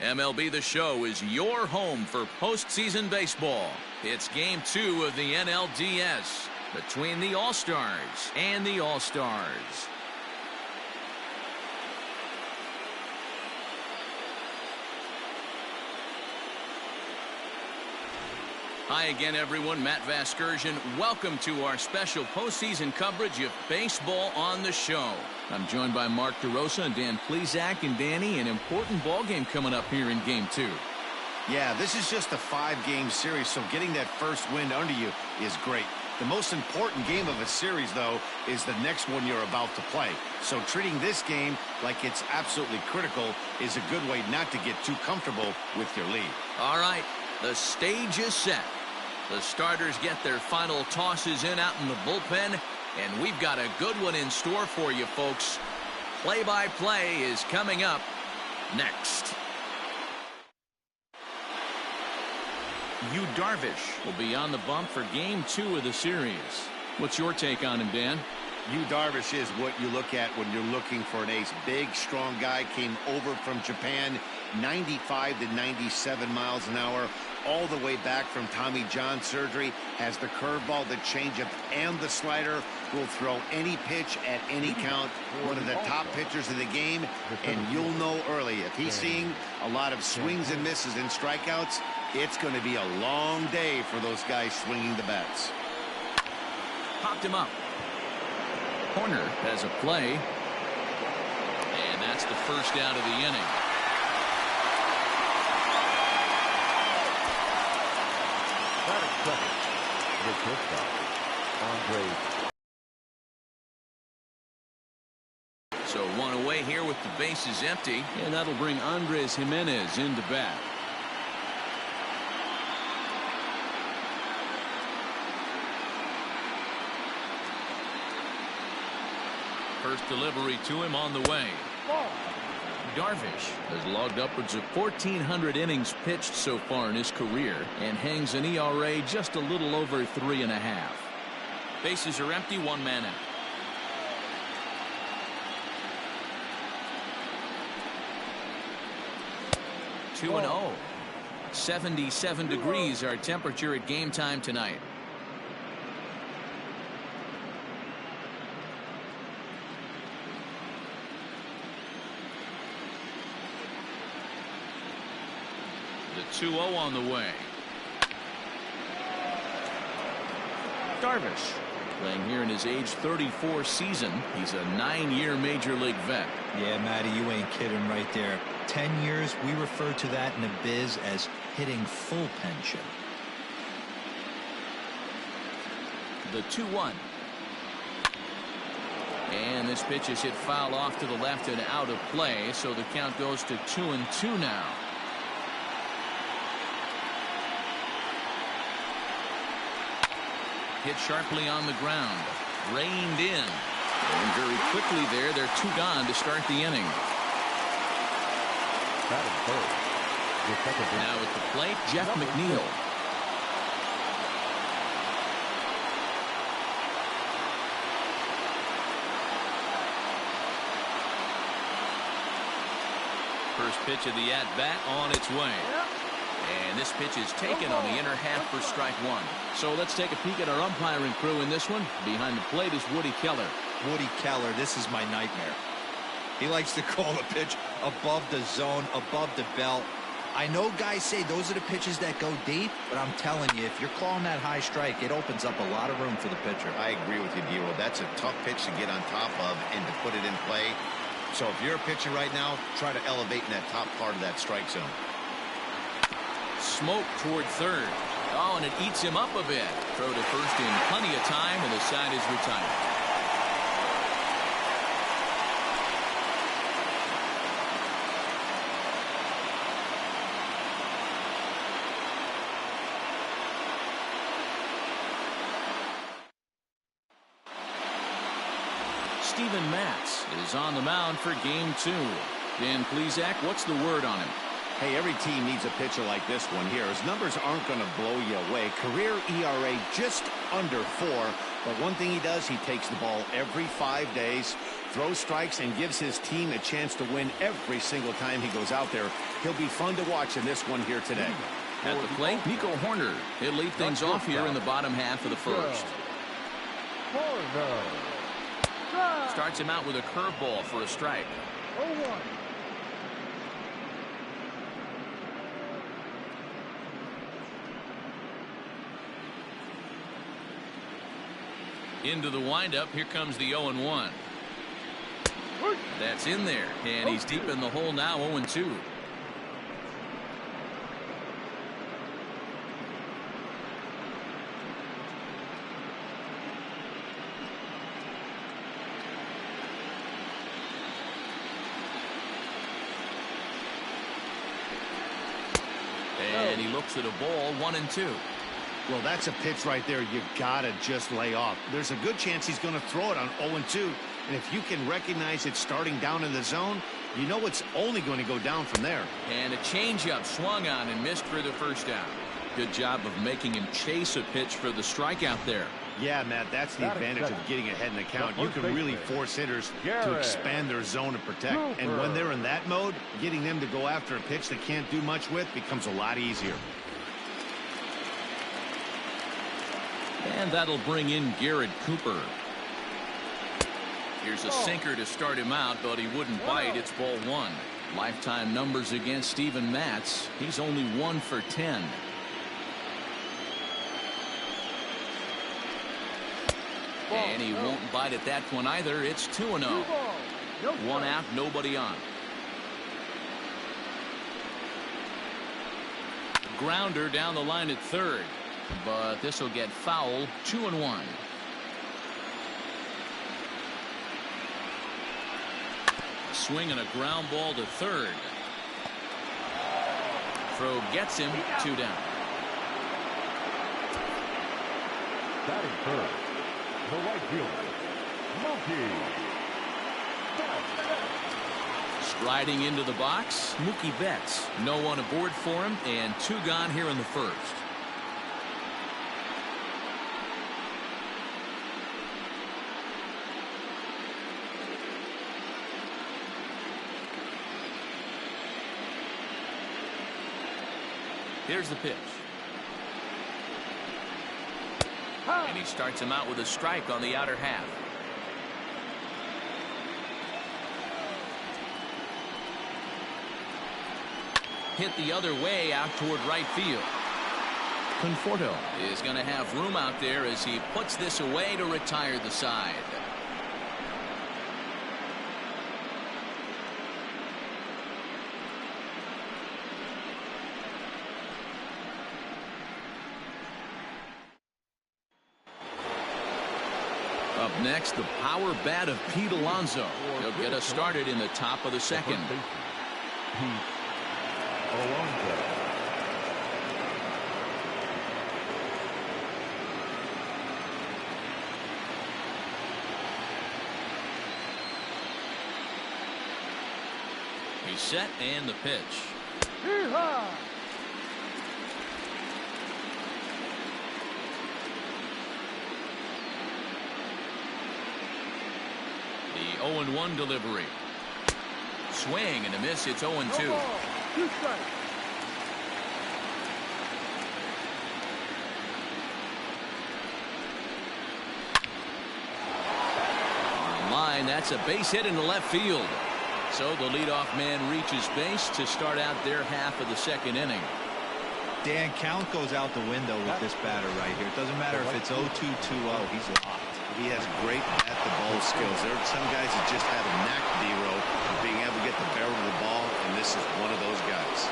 MLB The Show is your home for postseason baseball. It's Game 2 of the NLDS between the All-Stars and the All-Stars. Hi again, everyone. Matt Vasgersian. Welcome to our special postseason coverage of Baseball on the Show. I'm joined by Mark DeRosa and Dan Plesac. And Danny, an important ball game coming up here in Game 2. Yeah, this is just a 5-game series, so getting that first win under you is great. The most important game of a series, though, is the next one you're about to play. So treating this game like it's absolutely critical is a good way not to get too comfortable with your lead. All right, the stage is set. The starters get their final tosses in out in the bullpen, and we've got a good one in store for you, folks. Play-by-play is coming up next. Yu Darvish will be on the bump for Game 2 of the series. What's your take on him, Dan? Yu Darvish is what you look at when you're looking for an ace. Big, strong guy, came over from Japan, 95 to 97 miles an hour, all the way back from Tommy John surgery, has the curveball, the changeup, and the slider, will throw any pitch at any count. One of the top pitchers in the game, and you'll know early, if he's seeing a lot of swings and misses and strikeouts, it's going to be a long day for those guys swinging the bats. Popped him up. Corner has a play, and that's the first out of the inning. So one away here with the bases empty, and that'll bring Andres Gimenez into bat. First delivery to him on the way. Darvish has logged upwards of 1,400 innings pitched so far in his career and hangs an ERA just a little over 3.5. Bases are empty, one man out. Two and 0. 77 degrees our temperature at game time tonight. The 2-0 on the way. Darvish playing here in his age 34 season. He's a 9-year major league vet. Yeah, Matty, you ain't kidding right there. 10 years, we refer to that in the biz as hitting full pension. The 2-1. And this pitch is hit foul off to the left and out of play, so the count goes to 2-2 now. Hit sharply on the ground. Reined in. And very quickly there, they're 2 gone to start the inning. Now at the plate, Jeff McNeil. First pitch of the at-bat on its way. And this pitch is taken on the inner half for strike 1. So let's take a peek at our umpiring crew in this one. Behind the plate is Woody Keller. Woody Keller, this is my nightmare. He likes to call a pitch above the zone, above the belt. I know guys say those are the pitches that go deep, but I'm telling you, if you're calling that high strike, it opens up a lot of room for the pitcher. I agree with you, D-Roll. That's a tough pitch to get on top of and to put it in play. So if you're a pitcher right now, try to elevate in that top part of that strike zone. Smoke toward third. Oh, and it eats him up a bit. Throw to first in plenty of time, and the side is retired. Steven Matz is on the mound for Game 2. Dan Plesac, what's the word on him? Hey, every team needs a pitcher like this one here. His numbers aren't going to blow you away. Career ERA just under 4. But one thing he does, he takes the ball every 5 days, throws strikes and gives his team a chance to win every single time he goes out there. He'll be fun to watch in this one here today. At the plate, Nico Hoerner. He'll lead things off here in the bottom half of the first. Starts him out with a curveball for a strike. 0-1. Into the windup. Here comes the 0-1. That's in there, and he's deep in the hole now. 0-2. And he looks at a ball. 1-2. Well, that's a pitch right there you gotta just lay off. There's a good chance he's going to throw it on 0-2, and if you can recognize it starting down in the zone, you know it's only going to go down from there. And a changeup swung on and missed for the first down. Good job of making him chase a pitch for the strikeout there. Yeah, Matt, that's the advantage of getting ahead in the count. You can really force hitters to expand their zone and protect. And when they're in that mode, getting them to go after a pitch they can't do much with becomes a lot easier. And that'll bring in Garrett Cooper. Here's a sinker to start him out, but he wouldn't bite. It's ball 1. Lifetime numbers against Steven Matz. He's only 1 for 10. And he won't bite at that one either. It's 2-0. 1 out, nobody on. Grounder down the line at third. But this will get foul. 2-1. Swing and a ground ball to third. Throw gets him. 2 down. Batting third, the right fielder, Mookie Betts. Striding into the box, Mookie Betts. No one aboard for him, and 2 gone here in the first. Here's the pitch. And he starts him out with a strike on the outer half. Hit the other way out toward right field. Conforto is going to have room out there as he puts this away to retire the side. Up next, the power bat of Pete Alonso. He'll get us started in the top of the second. Pete Alonso. He's set and the pitch. Yeehaw! The 0-1 delivery. Swing and a miss. It's 0-2. 2 strikes. On the line, that's a base hit into left field. So the leadoff man reaches base to start out their half of the second inning. Dan, count goes out the window with this batter right here. It doesn't matter if it's 0-2, 2-0. He's locked. He has great bat-the-ball skills. There are some guys that just have a knack, D-Row, of being able to get the barrel of the ball, and this is one of those guys.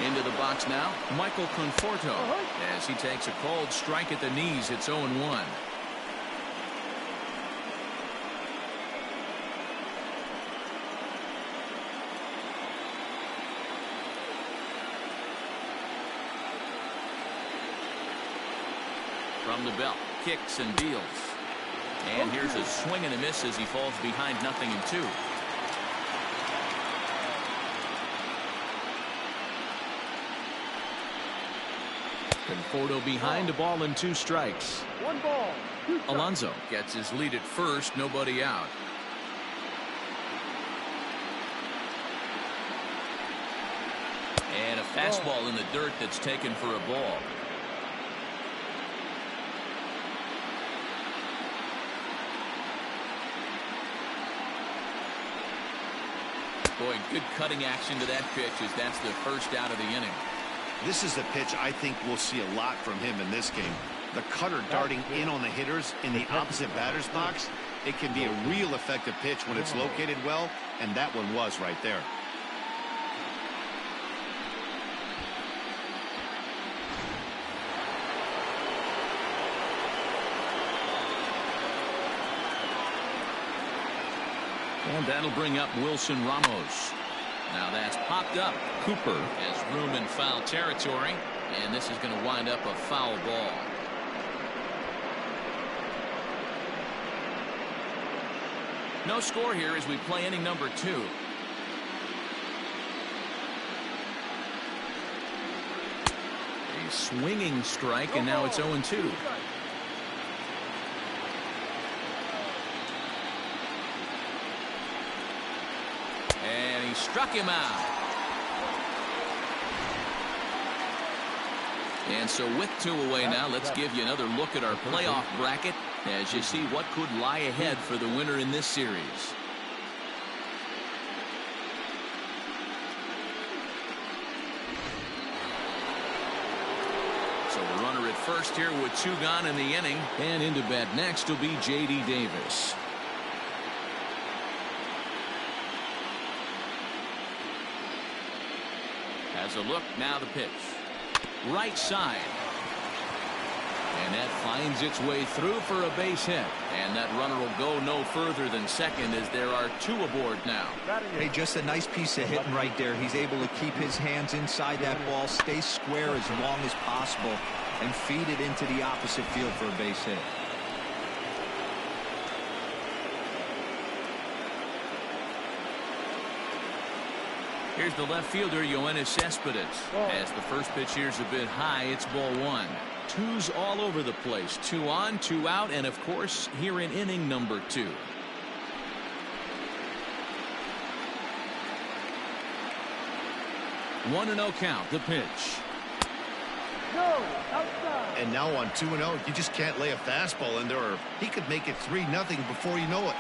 Into the box now, Michael Conforto. As he takes a called strike at the knees, it's 0-1. From the belt, kicks and deals. And here's a swing and a miss as he falls behind 0-2. Conforto behind a ball and 2 strikes. 1 ball, 2 strikes. Alonso gets his lead at first, nobody out. And a fastball in the dirt that's taken for a ball. Boy, good cutting action to that pitch as that's the first out of the inning. This is a pitch I think we'll see a lot from him in this game. The cutter darting in on the hitters in the opposite batter's box. It can be a real effective pitch when it's located well, and that one was right there. And that'll bring up Wilson Ramos. Now that's popped up. Cooper has room in foul territory, and this is going to wind up a foul ball. No score here as we play inning number 2. A swinging strike, and now it's 0-2. And he struck him out. And so with 2 away now, let's give you another look at our playoff bracket as you see what could lie ahead for the winner in this series. So the runner at first here with 2 gone in the inning, and into bat next will be J.D. Davis. Has a look, now the pitch. Right side. And that finds its way through for a base hit. And that runner will go no further than second as there are 2 aboard now. Hey, just a nice piece of hitting right there. He's able to keep his hands inside that ball, stay square as long as possible, and feed it into the opposite field for a base hit. Here's the left fielder, Yoenis Cespedes. As the first pitch here's a bit high, it's ball 1. 2's all over the place. 2 on, 2 out, and of course, here in inning number 2. One and 0 count, the pitch. No, outside. And now on 2-0, you just can't lay a fastball in there, or he could make it 3-0 before you know it.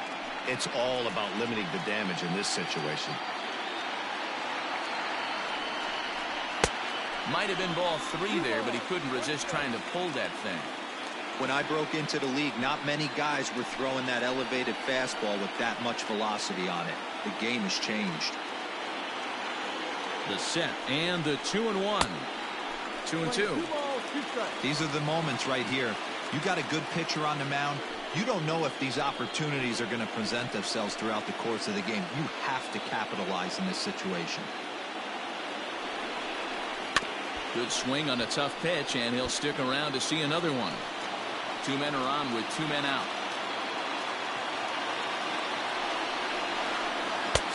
It's all about limiting the damage in this situation. Might have been ball 3 there, but he couldn't resist trying to pull that thing. When I broke into the league, not many guys were throwing that elevated fastball with that much velocity on it. The game has changed. The set and the 2-1. 2-2. 2 balls, 2 strikes. These are the moments right here. You got a good pitcher on the mound. You don't know if these opportunities are going to present themselves throughout the course of the game. You have to capitalize in this situation. Good swing on a tough pitch, and he'll stick around to see another one. 2 men are on with 2 men out.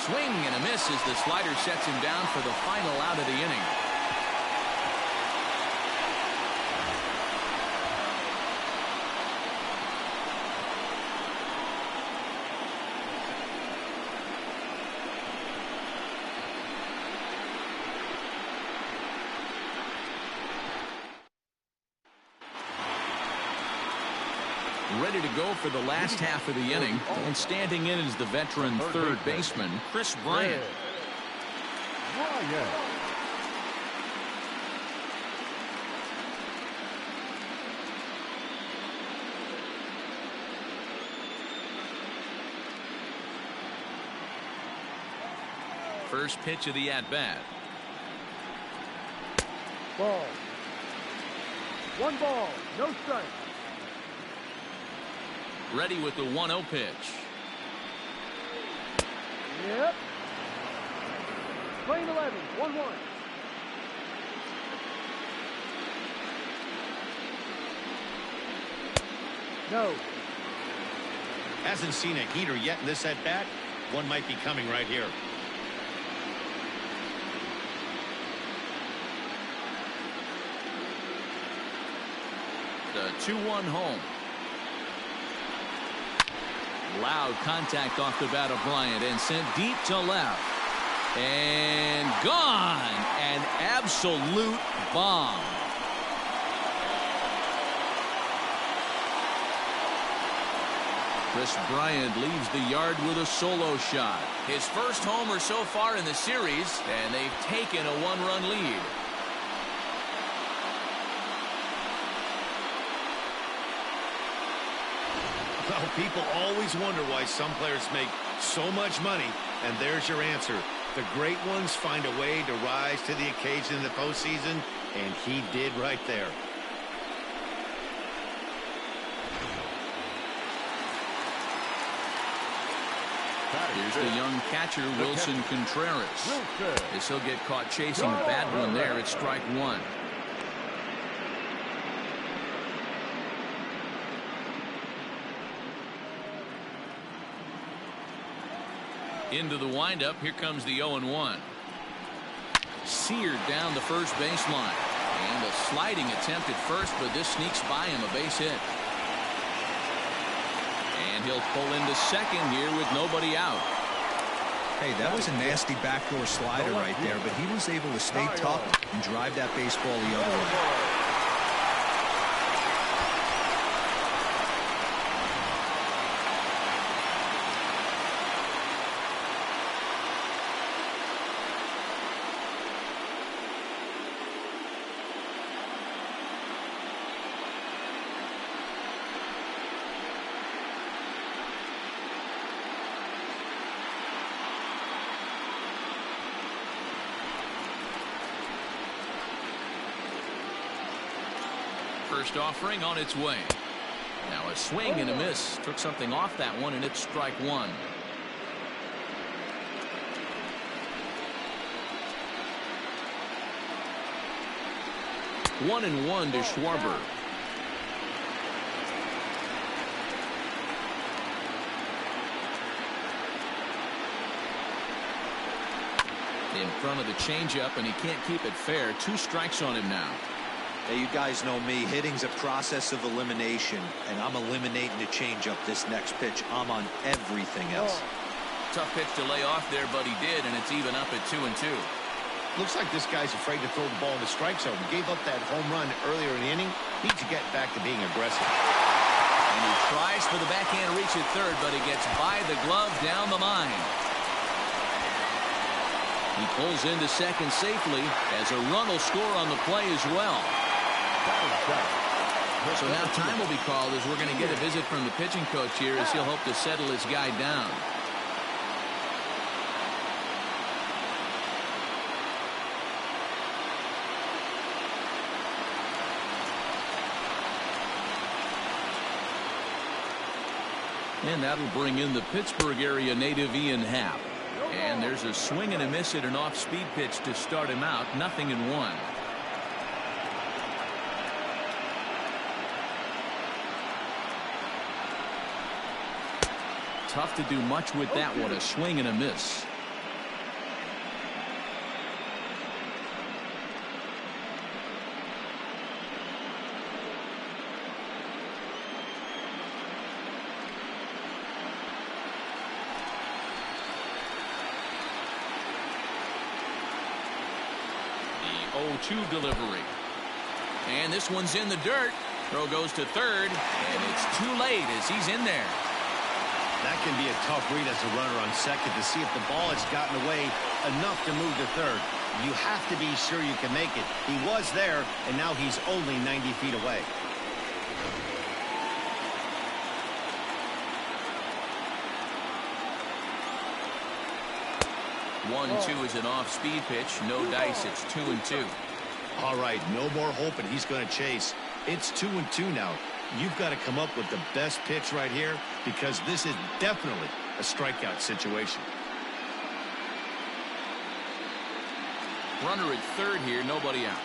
Swing and a miss as the slider sets him down for the final out of the inning. Ready to go for the last half of the inning, and standing in is the veteran third baseman, Chris Bryant. First pitch of the at-bat. Ball. 1 ball, no strike. Ready with the 1-0 pitch. Yep. Playing 11, 1-1. No. Hasn't seen a heater yet in this at-bat. One might be coming right here. The 2-1 home. Loud contact off the bat of Bryant and sent deep to left. And gone. An absolute bomb. Kris Bryant leaves the yard with a solo shot. His first homer so far in the series, and they've taken a 1-run lead. Well, people always wonder why some players make so much money, and there's your answer. The great ones find a way to rise to the occasion in the postseason, and he did right there. Here's the young catcher, Wilson Contreras. As he'll get caught chasing a bad one there at strike one. Into the windup. Here comes the 0-1. Seared down the first baseline. And a sliding attempt at first, but this sneaks by him, a base hit. And he'll pull into second here with nobody out. Hey, that was a nasty backdoor slider right there, but he was able to stay tough and drive that baseball the other way. First offering on its way. Now a swing and a miss. Took something off that one, and it's strike one. One and one to Schwarber. In front of the changeup, and he can't keep it fair. 2 strikes on him now. Hey, you guys know me. Hitting's a process of elimination, and I'm eliminating the changeup this next pitch. I'm on everything else. Tough pitch to lay off there, but he did, and it's even up at 2-2. Looks like this guy's afraid to throw the ball in the strike zone. Gave up that home run earlier in the inning. Needs to get back to being aggressive. And he tries for the backhand reach at third, but he gets by the glove down the line. He pulls into second safely as a run will score on the play as well. So now time will be called as we're going to get a visit from the pitching coach here as he'll hope to settle his guy down. And that'll bring in the Pittsburgh area native Ian Happ. And there's a swing and a miss at an off-speed pitch to start him out. 0-1. Tough to do much with that one. A swing and a miss. The 0-2 delivery. And this one's in the dirt. Throw goes to third, and it's too late as he's in there. That can be a tough read as a runner on second to see if the ball has gotten away enough to move to third. You have to be sure you can make it. He was there, and now he's only 90 feet away. One-two is an off-speed pitch. No dice. It's 2-2. All right, no more hoping he's going to chase. It's 2-2 now. You've got to come up with the best pitch right here because this is definitely a strikeout situation. Runner at third here, nobody out.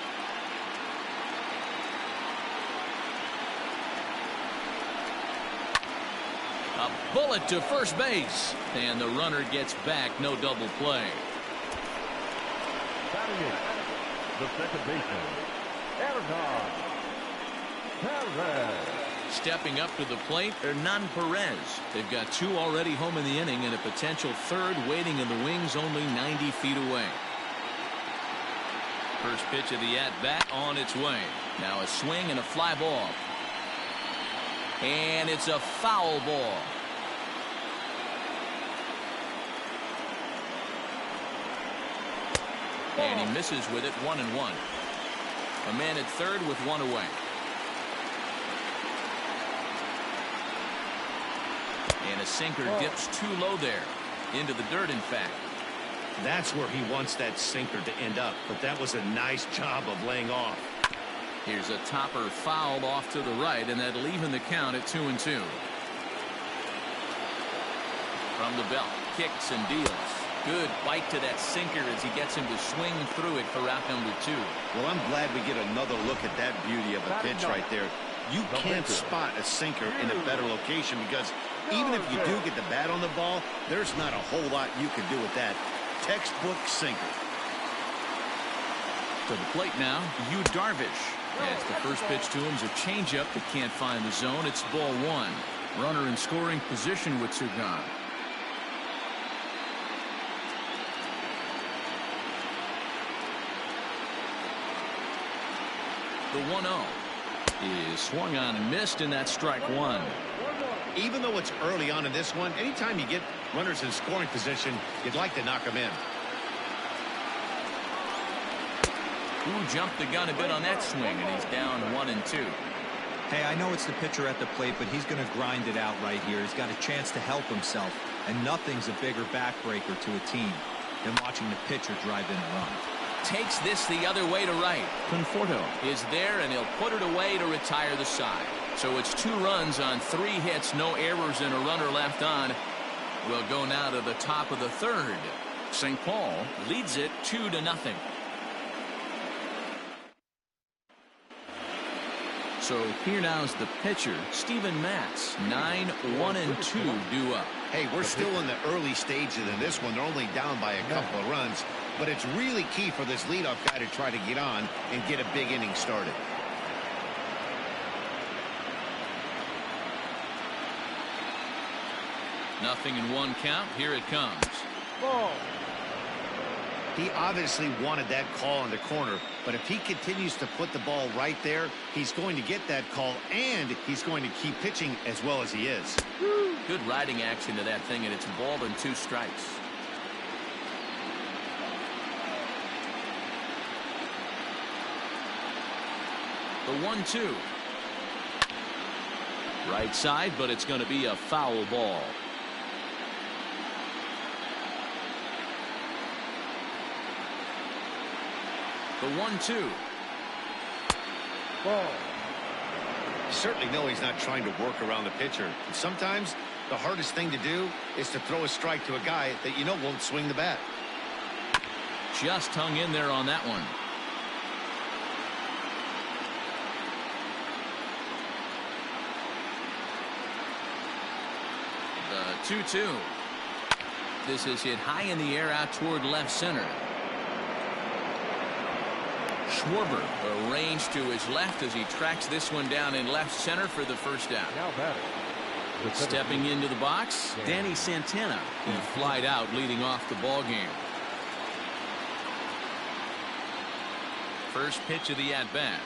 A bullet to first base, and the runner gets back. No double play. Batting it, the second baseman, Erdogan. Stepping up to the plate, Hernan Perez. They've got 2 already home in the inning and a potential 3rd waiting in the wings only 90 feet away. First pitch of the at-bat on its way. Now a swing and a fly ball. And it's a foul ball. And he misses with it, 1-1. A man at third with 1 away. And a sinker dips too low there. Into the dirt, in fact. That's where he wants that sinker to end up, but that was a nice job of laying off. Here's a topper fouled off to the right, and that'll even the count at 2-2. From the belt, kicks and deals. Good bite to that sinker as he gets him to swing through it for out number 2. Well, I'm glad we get another look at that beauty of a pitch right there. You can't spot a sinker in a better location because even if you do get the bat on the ball, there's not a whole lot you can do with that. Textbook sinker. To the plate now, Yu Darvish. As the first pitch to him is a changeup that can't find the zone. It's ball 1. Runner in scoring position with 2 gone. The 1-0 is swung on and missed, and that's strike 1. Even though it's early on in this one, anytime you get runners in scoring position, you'd like to knock them in. Who jumped the gun a bit on that swing, and he's down 1-2. Hey, I know it's the pitcher at the plate, but he's going to grind it out right here. He's got a chance to help himself, and nothing's a bigger backbreaker to a team than watching the pitcher drive in a run. Takes this the other way to right. Conforto is there, and he'll put it away to retire the side. So it's 2 runs on 3 hits, no errors, and a runner left on. We'll go now to the top of the 3rd. St. Paul leads it 2-0. So here now is the pitcher, Steven Matz. 9-1-2 due up. Hey, we're still in the early stages of this one. They're only down by a couple of runs, but it's really key for this leadoff guy to try to get on and get a big inning started. Nothing in 1 count. Here it comes. Ball. He obviously wanted that call in the corner, but if he continues to put the ball right there, he's going to get that call, and he's going to keep pitching as well as he is. Good riding action to that thing, and it's ball and 2 strikes. The 1-2. Right side, but it's going to be a foul ball. The 1-2. Ball. You certainly know he's not trying to work around the pitcher. And sometimes the hardest thing to do is to throw a strike to a guy that you know won't swing the bat. Just hung in there on that one. The 2-2. This is hit high in the air out toward left center. Schwarber arranged to his left as he tracks this one down in left center for the first out. Now batter. Stepping into the box, Danny Santana. He flied out leading off the ball game. First pitch of the at-bat.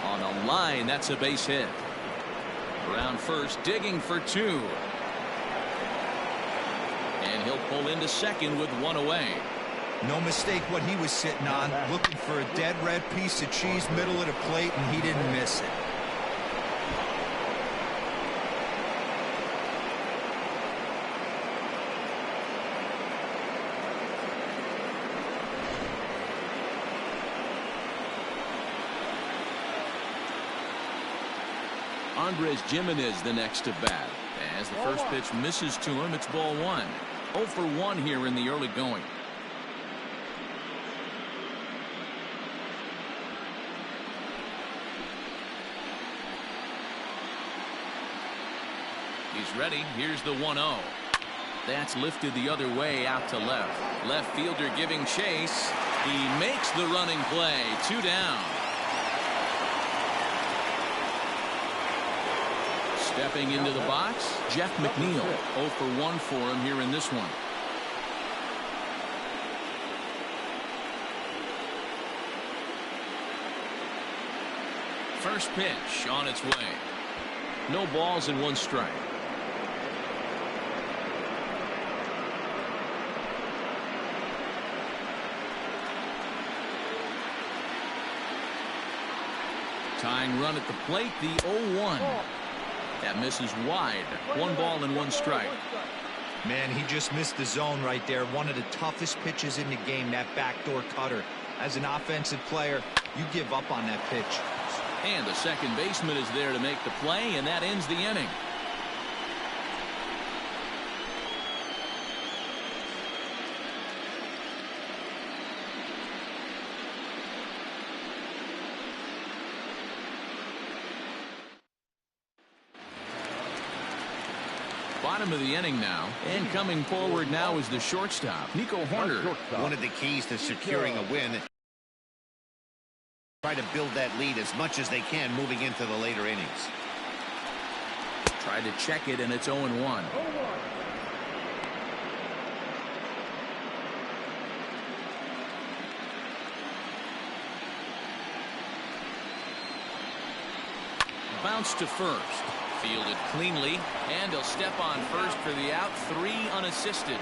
On a line, that's a base hit. Around first, digging for 2. And he'll pull into second with 1 away. No mistake what he was sitting on, looking for a dead red piece of cheese middle of the plate, and he didn't miss it. Andres Gimenez the next to bat. As the first pitch misses to him, it's ball 1. 0 for 1 here in the early going. He's ready. Here's the 1-0. That's lifted the other way out to left. Left fielder giving chase. He makes the running play. 2 down. Stepping into the box, Jeff McNeil. 0 for 1 for him here in this one. First pitch on its way. No balls and 1 strike. Tying run at the plate, the 0-1. That misses wide. 1 ball and 1 strike. Man, he just missed the zone right there. One of the toughest pitches in the game, that backdoor cutter. As an offensive player, you give up on that pitch. And the second baseman is there to make the play, and that ends the inning. Bottom of the inning now, and coming forward now is the shortstop, Nico Hoerner. One of the keys to securing a win. Try to build that lead as much as they can moving into the later innings. Tried to check it, and it's 0-1. Bounce to first. Fielded cleanly, and he'll step on first for the out. 3 unassisted.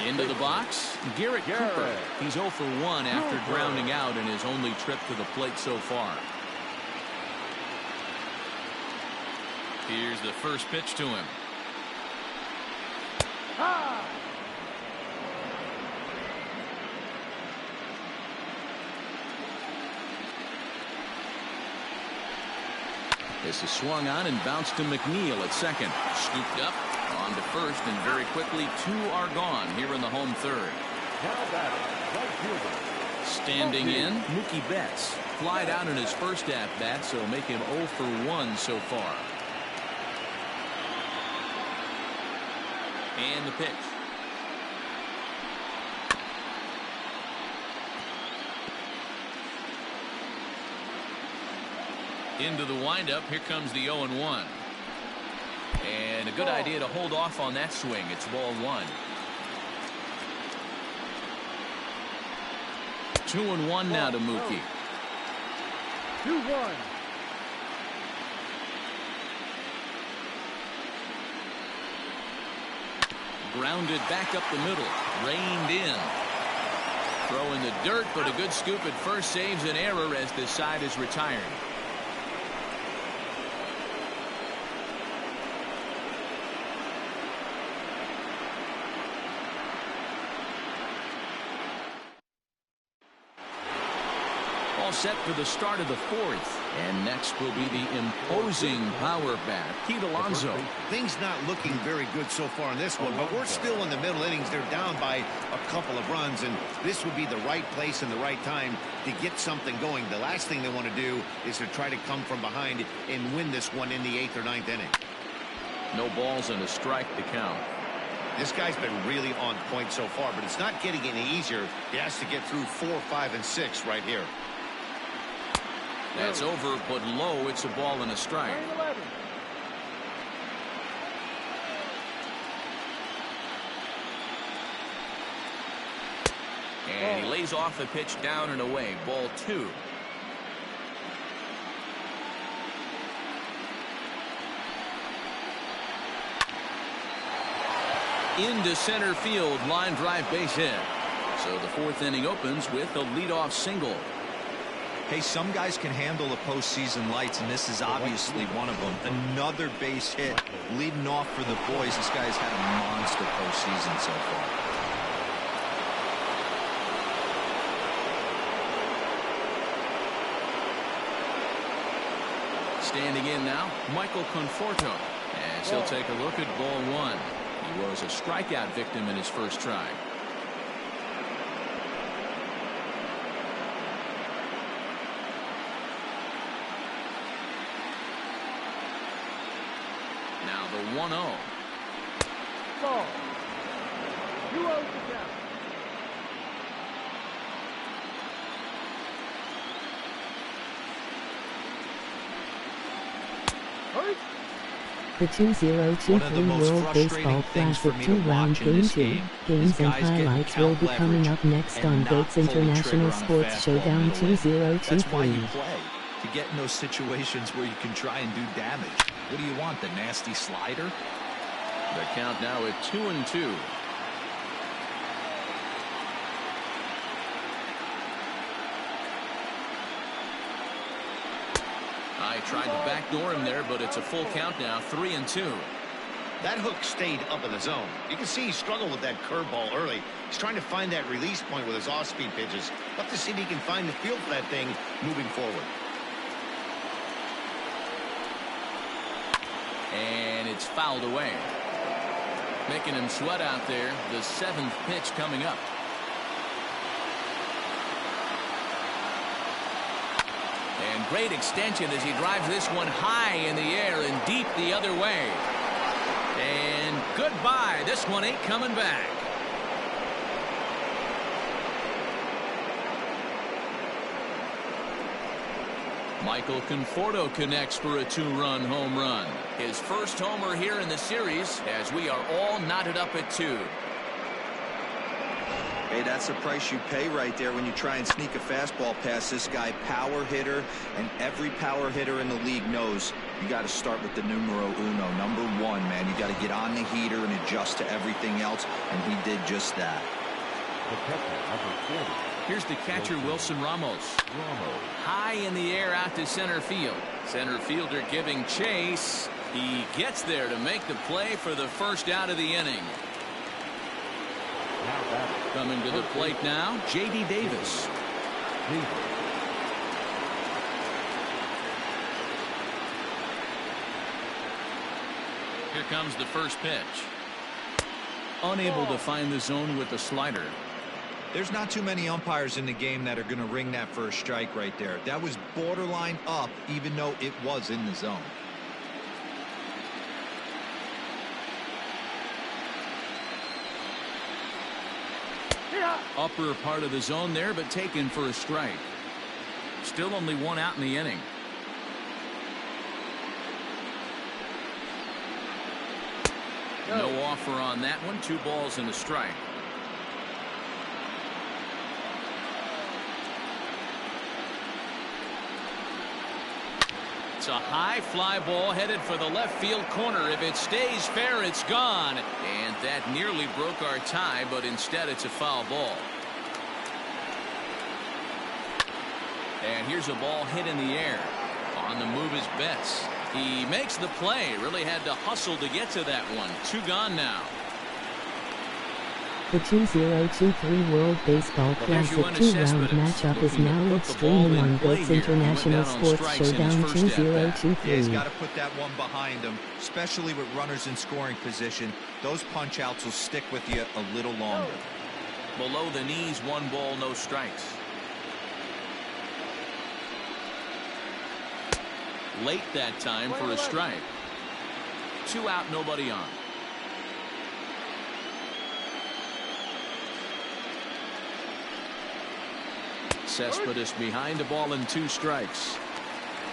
Into the box, Garrett Cooper. He's 0 for 1 after grounding out in his only trip to the plate so far. Here's the first pitch to him. This is swung on and bounced to McNeil at second. Scooped up, on to first, and very quickly 2 are gone here in the home third. Standing in, Mookie Betts. Flied out in his first at-bat, so make him 0 for 1 so far. And the pitch. Into the windup. Here comes the 0-1. And a good idea to hold off on that swing. It's ball 1. 2-1 now to Mookie. 2-1. Grounded back up the middle. Reined in. Throw in the dirt, but a good scoop at first saves an error as this side is retired. All set for the start of the 4th. And next will be the imposing power bat, Pete Alonso. Things not looking very good so far in this one, but we're still in the middle innings. They're down by a couple of runs, and this would be the right place and the right time to get something going. The last thing they want to do is to try to come from behind and win this one in the 8th or 9th inning. No balls and a strike to count. This guy's been really on point so far, but it's not getting any easier. He has to get through 4, 5, and 6 right here. That's over, but low. It's a ball and a strike. And he lays off the pitch down and away. Ball 2. Into center field. Line drive, base hit. So the 4th inning opens with a leadoff single. Hey, some guys can handle the postseason lights, and this is obviously one of them. Another base hit leading off for the boys. This guy's had a monster postseason so far. Standing in now, Michael Conforto, as he'll take a look at ball 1. He was a strikeout victim in his first try. Now the 1-0. Ball. 2-0 to count. The 2023 World Baseball Classic 2-round Game 2 games and highlights will be coming up next on GOAT's International Sports Showdown 2023. That's why you play, to get in those situations where you can try and do damage. What do you want, the nasty slider? The count now at 2-2. I tried to backdoor him there, but it's a full count now, 3-2. That hook stayed up in the zone. You can see he struggled with that curveball early. He's trying to find that release point with his off-speed pitches. Love to see if he can find the feel for that thing moving forward. And it's fouled away. Making him sweat out there. The 7th pitch coming up. And great extension as he drives this one high in the air and deep the other way. And goodbye. This one ain't coming back. Michael Conforto connects for a 2-run home run. His first homer here in the series as we are all knotted up at 2. Hey, that's the price you pay right there when you try and sneak a fastball past this guy. Power hitter, and every power hitter in the league knows you got to start with the numero uno, number 1, man. You got to get on the heater and adjust to everything else, and he did just that. Here's the catcher, Wilson Ramos. High in the air out to center field. Center fielder giving chase. He gets there to make the play for the first out of the inning. Coming to the plate now, J.D. Davis. Here comes the first pitch. Unable to find the zone with the slider. There's not too many umpires in the game that are going to ring that first strike right there. That was borderline up, even though it was in the zone. Upper part of the zone there, but taken for a strike. Still only 1 out in the inning. No offer on that one. 2 balls and a strike. It's a high fly ball headed for the left field corner. If it stays fair, it's gone. And that nearly broke our tie, but instead it's a foul ball. And here's a ball hit in the air. On the move is Betts. He makes the play. Really had to hustle to get to that one. 2 gone now. The 2023 World Baseball Classic 2-round matchup is now streaming on GOAT's International Sports Showdown 2023. He's got to put that one behind him, especially with runners in scoring position. Those punch-outs will stick with you a little longer. Below the knees, 1 ball, no strikes. Late that time for a strike. 2 out, nobody on. Cespedes behind the ball and 2 strikes.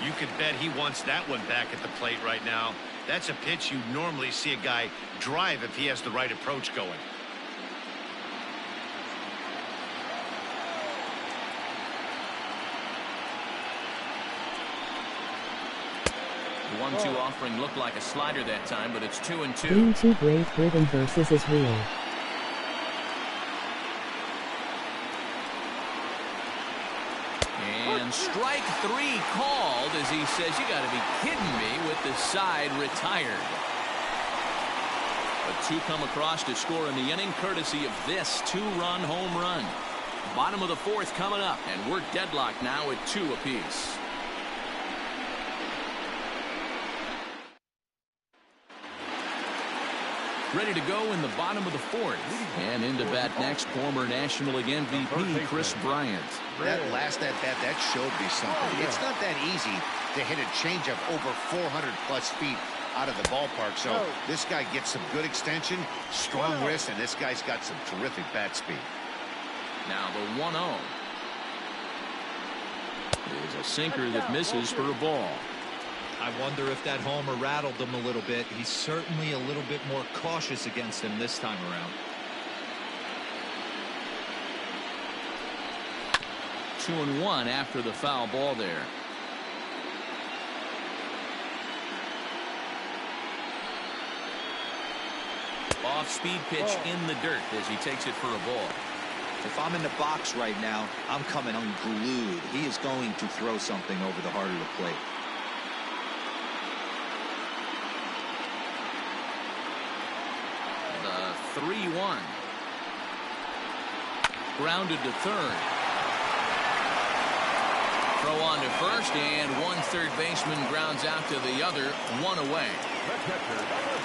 You could bet he wants that one back at the plate right now. That's a pitch you normally see a guy drive if he has the right approach going. The 1-2 offering looked like a slider that time, but it's 2-2. Game 2 Brave Rhythm versus Israel. And strike 3 called as he says, you got to be kidding me, with the side retired. But 2 come across to score in the inning, courtesy of this 2-run home run. Bottom of the 4th coming up, and we're deadlocked now at 2 apiece. Ready to go in the bottom of the 4th. And into bat next, former National League MVP Chris Bryant. That last at-bat, that showed me something. It's not that easy to hit a changeup over 400-plus feet out of the ballpark. So this guy gets some good extension, strong wrist, and this guy's got some terrific bat speed. Now the 1-0 is a sinker that misses for a ball. I wonder if that homer rattled him a little bit. He's certainly a little bit more cautious against him this time around. 2-1 after the foul ball there. Off-speed pitch in the dirt as he takes it for a ball. If I'm in the box right now, I'm coming unglued. He is going to throw something over the heart of the plate. The 3-1. Grounded to third. Throw on to first, and one third baseman grounds out to the other, one away.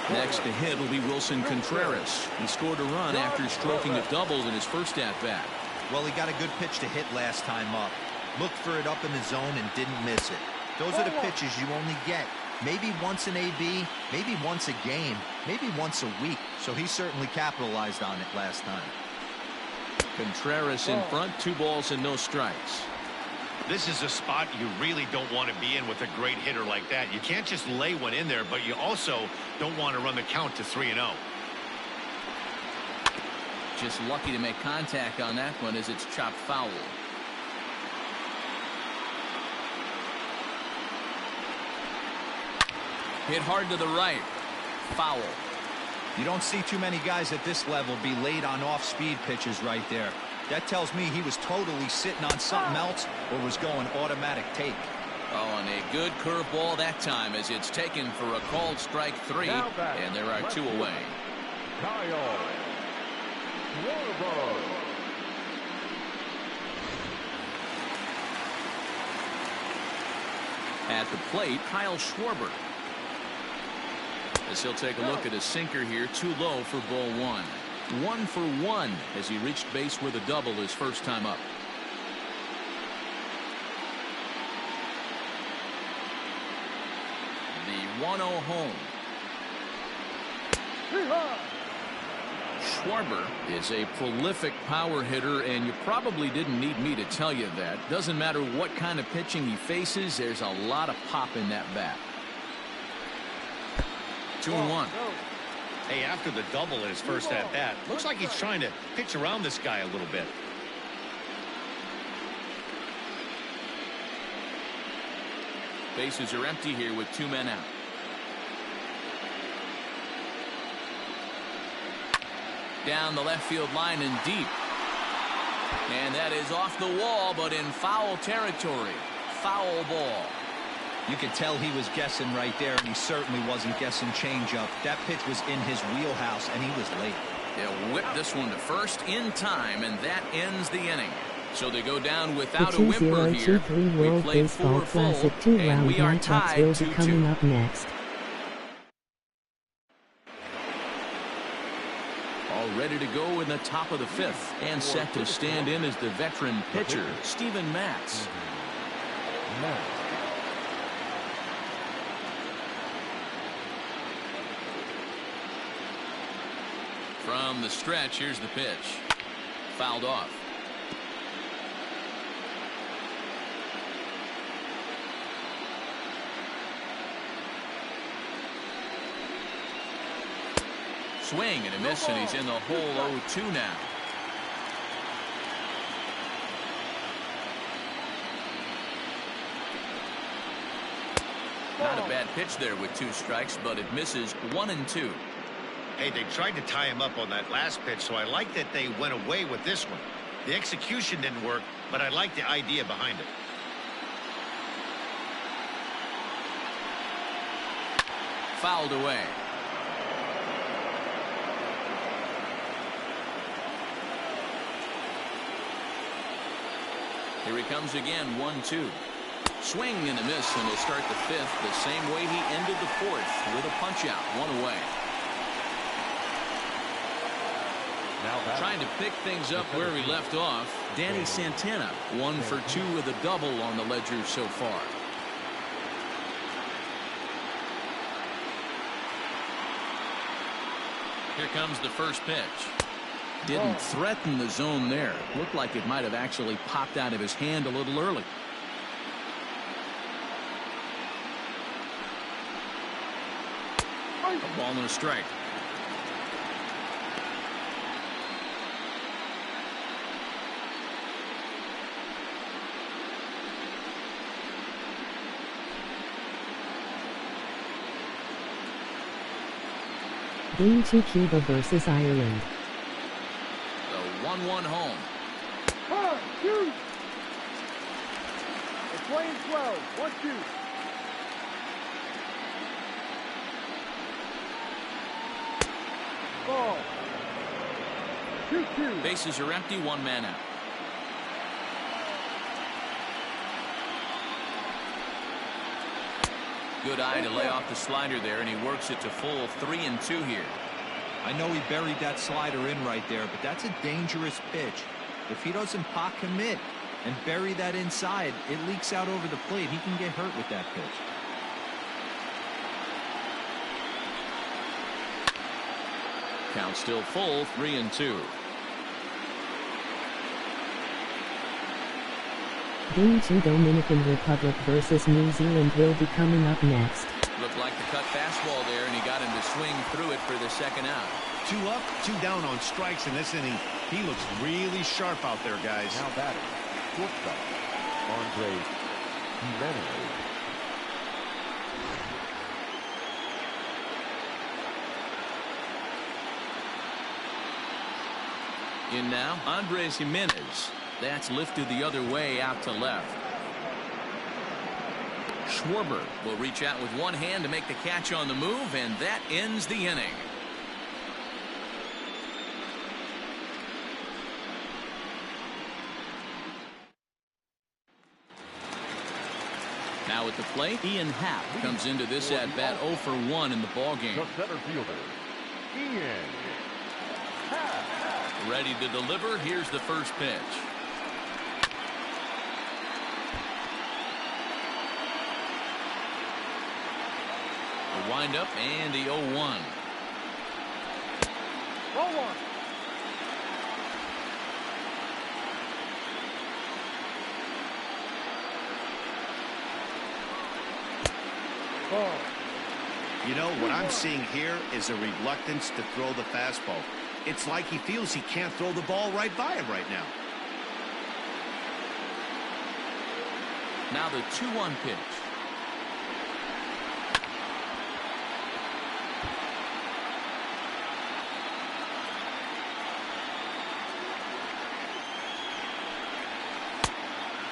Next to hit will be Wilson Contreras. He scored a run after stroking a double in his first at-bat. Well, he got a good pitch to hit last time up. Looked for it up in the zone and didn't miss it. Those are the pitches you only get maybe once in AB, maybe once a game, maybe once a week. So he certainly capitalized on it last time. Contreras in front, 2 balls and no strikes. This is a spot you really don't want to be in with a great hitter like that. You can't just lay one in there, but you also don't want to run the count to 3-0. Just lucky to make contact on that one as it's chopped foul. Hit hard to the right. Foul. You don't see too many guys at this level be late on off-speed pitches right there. That tells me he was totally sitting on something else or was going automatic take. Oh, and a good curveball that time as it's taken for a called strike 3, and there are 2 away. Kyle Schwarber. At the plate, Kyle Schwarber. As he'll take a look at a sinker here, too low for ball 1. 1 for 1 as he reached base with a double his first time up. The 1-0 home. Schwarber is a prolific power hitter, and you probably didn't need me to tell you that. Doesn't matter what kind of pitching he faces, there's a lot of pop in that bat. 2-1. Hey, after the double in his first at-bat, looks like he's trying to pitch around this guy a little bit. Bases are empty here with 2 men out. Down the left field line and deep. And that is off the wall, but in foul territory. Foul ball. You could tell he was guessing right there, and he certainly wasn't guessing changeup. That pitch was in his wheelhouse, and he was late. They'll whip this one to first in time, and that ends the inning. So they go down without the a whimper here. 2023 We World played Baseball 4 full, Classic and 2-round we are matchups tied will be coming 2-2. up next. All ready to go in the top of the 5th, and set to stand in as the veteran pitcher, Steven Matz. From the stretch, here's the pitch. Fouled off. Swing and a miss, and he's in the hole 0-2 now. Not a bad pitch there with 2 strikes, but it misses 1 and 2. Hey, they tried to tie him up on that last pitch, so I like that they went away with this one. The execution didn't work, but I like the idea behind it. Fouled away. Here he comes again, 1-2. Swing and a miss, and he'll start the 5th the same way he ended the 4th with a punch-out, 1 away. Trying to pick things up where he left off, Danny Santana, 1 for 2 with a double on the ledger so far. Here comes the first pitch. Didn't threaten the zone there. Looked like it might have actually popped out of his hand a little early. A ball and a strike. Game 2 Cuba versus Ireland. The 1-1 home. Shoot! It's playing 12. 1-2. Ball. 2-2. Bases are empty, one man out. Good eye to lay off the slider there, and he works it to full 3-2 here. I know he buried that slider in right there, but that's a dangerous pitch. If he doesn't pot commit and bury that inside, it leaks out over the plate. He can get hurt with that pitch. Count still full, 3-2. Game 2 Dominican Republic versus New Zealand will be coming up next. Looked like the cut fastball there, and he got him to swing through it for the second out. 2 up, 2 down on strikes in this inning. He looks really sharp out there, guys. Now batting. Shortstop. Andres Gimenez. In now, Andres Gimenez. That's lifted the other way out to left. Schwarber will reach out with one hand to make the catch on the move, and that ends the inning. Now at the plate, Ian Happ comes into this at-bat 0 for 1 in the ballgame. The center fielder, Ian Happ. Ready to deliver. Here's the first pitch. The windup and the 0-1. Ball 1. Ball. You know, what I'm seeing here is a reluctance to throw the fastball. It's like he feels he can't throw the ball right by him right now. Now the 2-1 pitch.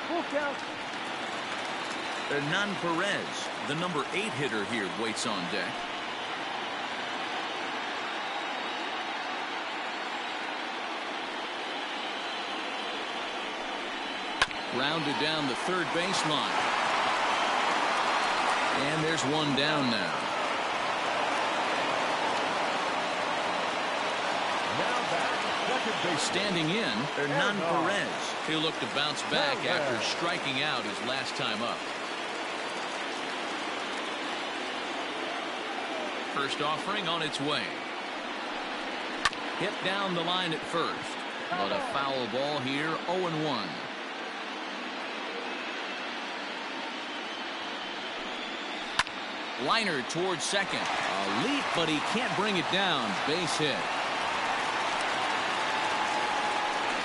Full count. Hernan Perez, the number 8 hitter here, waits on deck. Grounded down the third baseline. And there's one down now. Now back. Second base. Standing in, Hernan Perez. He'll look to bounce back after striking out his last time up. First offering on its way. Hit down the line at first. But a foul ball here, 0-1. Liner towards second. A leap, but he can't bring it down. Base hit.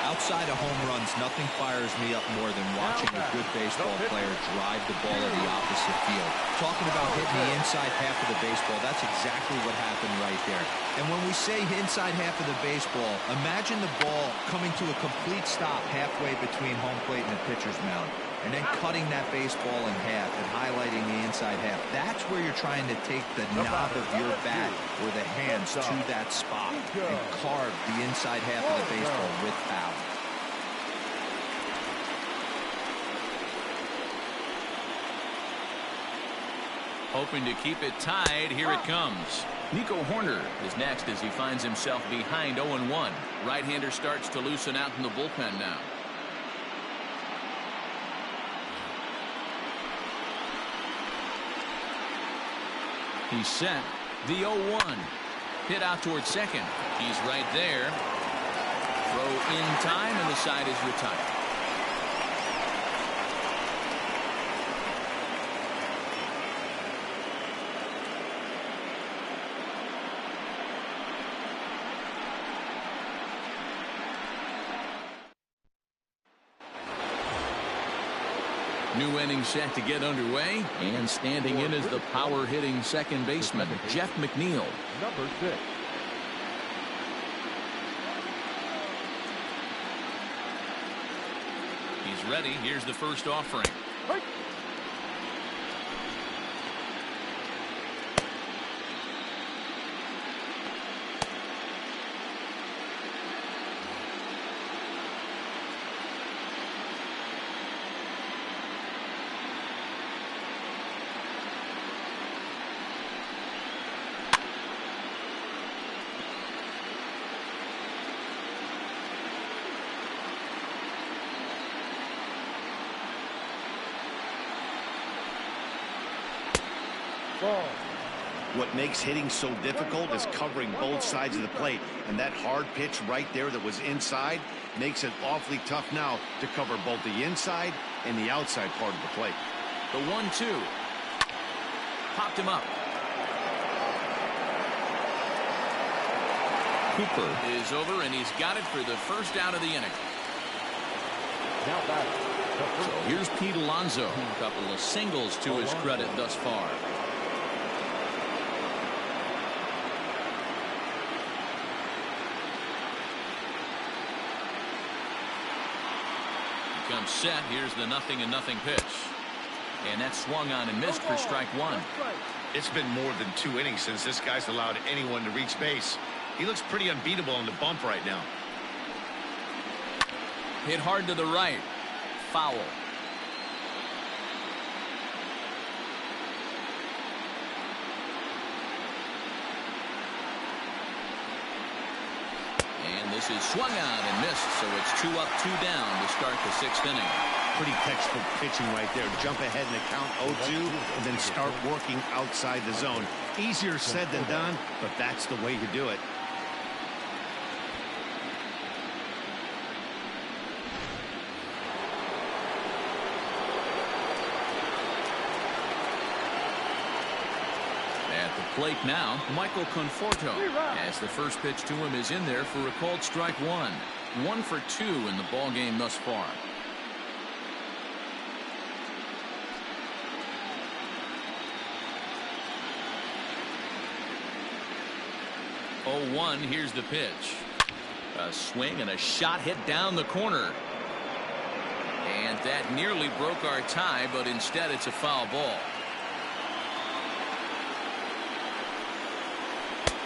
Outside of home runs, nothing fires me up more than watching a good baseball player drive the ball to the opposite field. Talking about hitting the inside half of the baseball, that's exactly what happened right there. And when we say inside half of the baseball, imagine the ball coming to a complete stop halfway between home plate and the pitcher's mound, and then cutting that baseball in half and highlighting the inside half. That's where you're trying to take the knob of your bat or the hands to that spot and carve the inside half of the baseball with power. Hoping to keep it tied. Here it comes. Nico Hoerner is next as he finds himself behind 0-1. Right-hander starts to loosen out in the bullpen now. He's set. The 0-1. Hit out towards second. He's right there. Throw in time, and the side is retired. New inning set to get underway, and standing in is the power-hitting second baseman, Jeff McNeil. Number 6. He's ready. Here's the first offering. Right. Ball. What makes hitting so difficult is covering both sides of the plate, and that hard pitch right there that was inside makes it awfully tough now to cover both the inside and the outside part of the plate. The 1-2. Popped him up. Cooper is over, and he's got it for the first out of the inning. Now back. So here's Pete Alonso. A couple of singles to his credit thus far. Comes set. Here's the 0-0 pitch. And that swung on and missed for strike one. It's been more than 2 innings since this guy's allowed anyone to reach base. He looks pretty unbeatable on the bump right now. Hit hard to the right. Foul. And this is swung on and missed, so it's 2 up, 2 down to start the 6th inning. Pretty textbook pitching right there. Jump ahead in the count 0-2 and then start working outside the zone. Easier said than done, but that's the way to do it. At the plate now, Michael Conforto, as the first pitch to him is in there for a called strike one. 1 for 2 in the ball game thus far. Oh, 1, here's the pitch. A swing and a shot hit down the corner. And that nearly broke our tie, but instead it's a foul ball.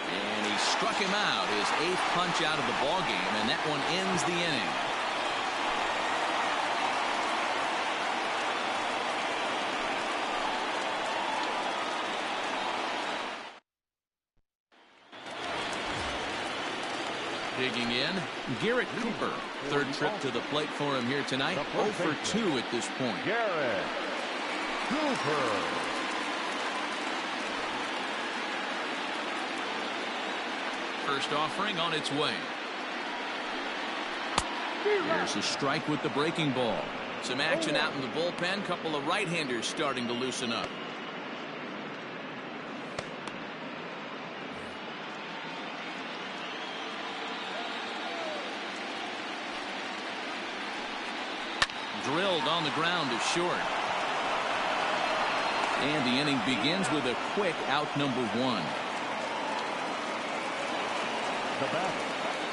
And he struck him out, his 8th punch out of the ball game, and that one ends the inning. Digging in, Garrett Cooper. 3rd trip to the plate for him here tonight. 0 for 2 at this point. Garrett Cooper. First offering on its way. Here's a strike with the breaking ball. Some action out in the bullpen. Couple of right-handers starting to loosen up. Drilled on the ground to short. And the inning begins with a quick out number 1.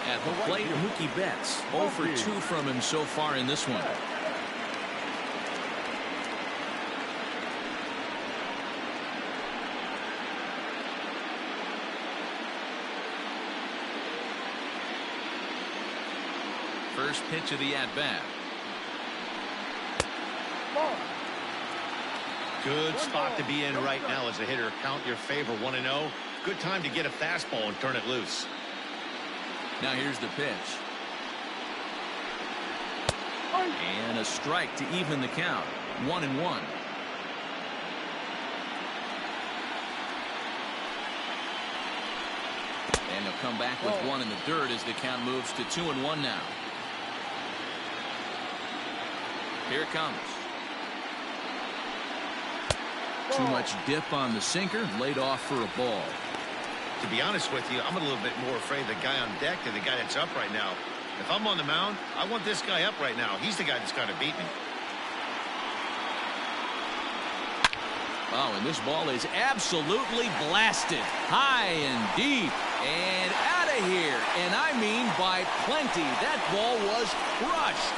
At the plate, Mookie Betts. 0 for 2 from him so far in this one. First pitch of the at-bat. Good spot to be in right now as a hitter. Count your favor 1-0. Good time to get a fastball and turn it loose. Now here's the pitch. And a strike to even the count. 1-1. And he'll come back with 1 in the dirt as the count moves to 2-1 now. Here it comes. Too much dip on the sinker, laid off for a ball. To be honest with you, I'm a little bit more afraid of the guy on deck than the guy that's up right now. If I'm on the mound, I want this guy up right now. He's the guy that's got to beat me. Oh, and this ball is absolutely blasted. High and deep and out of here. And I mean by plenty. That ball was crushed.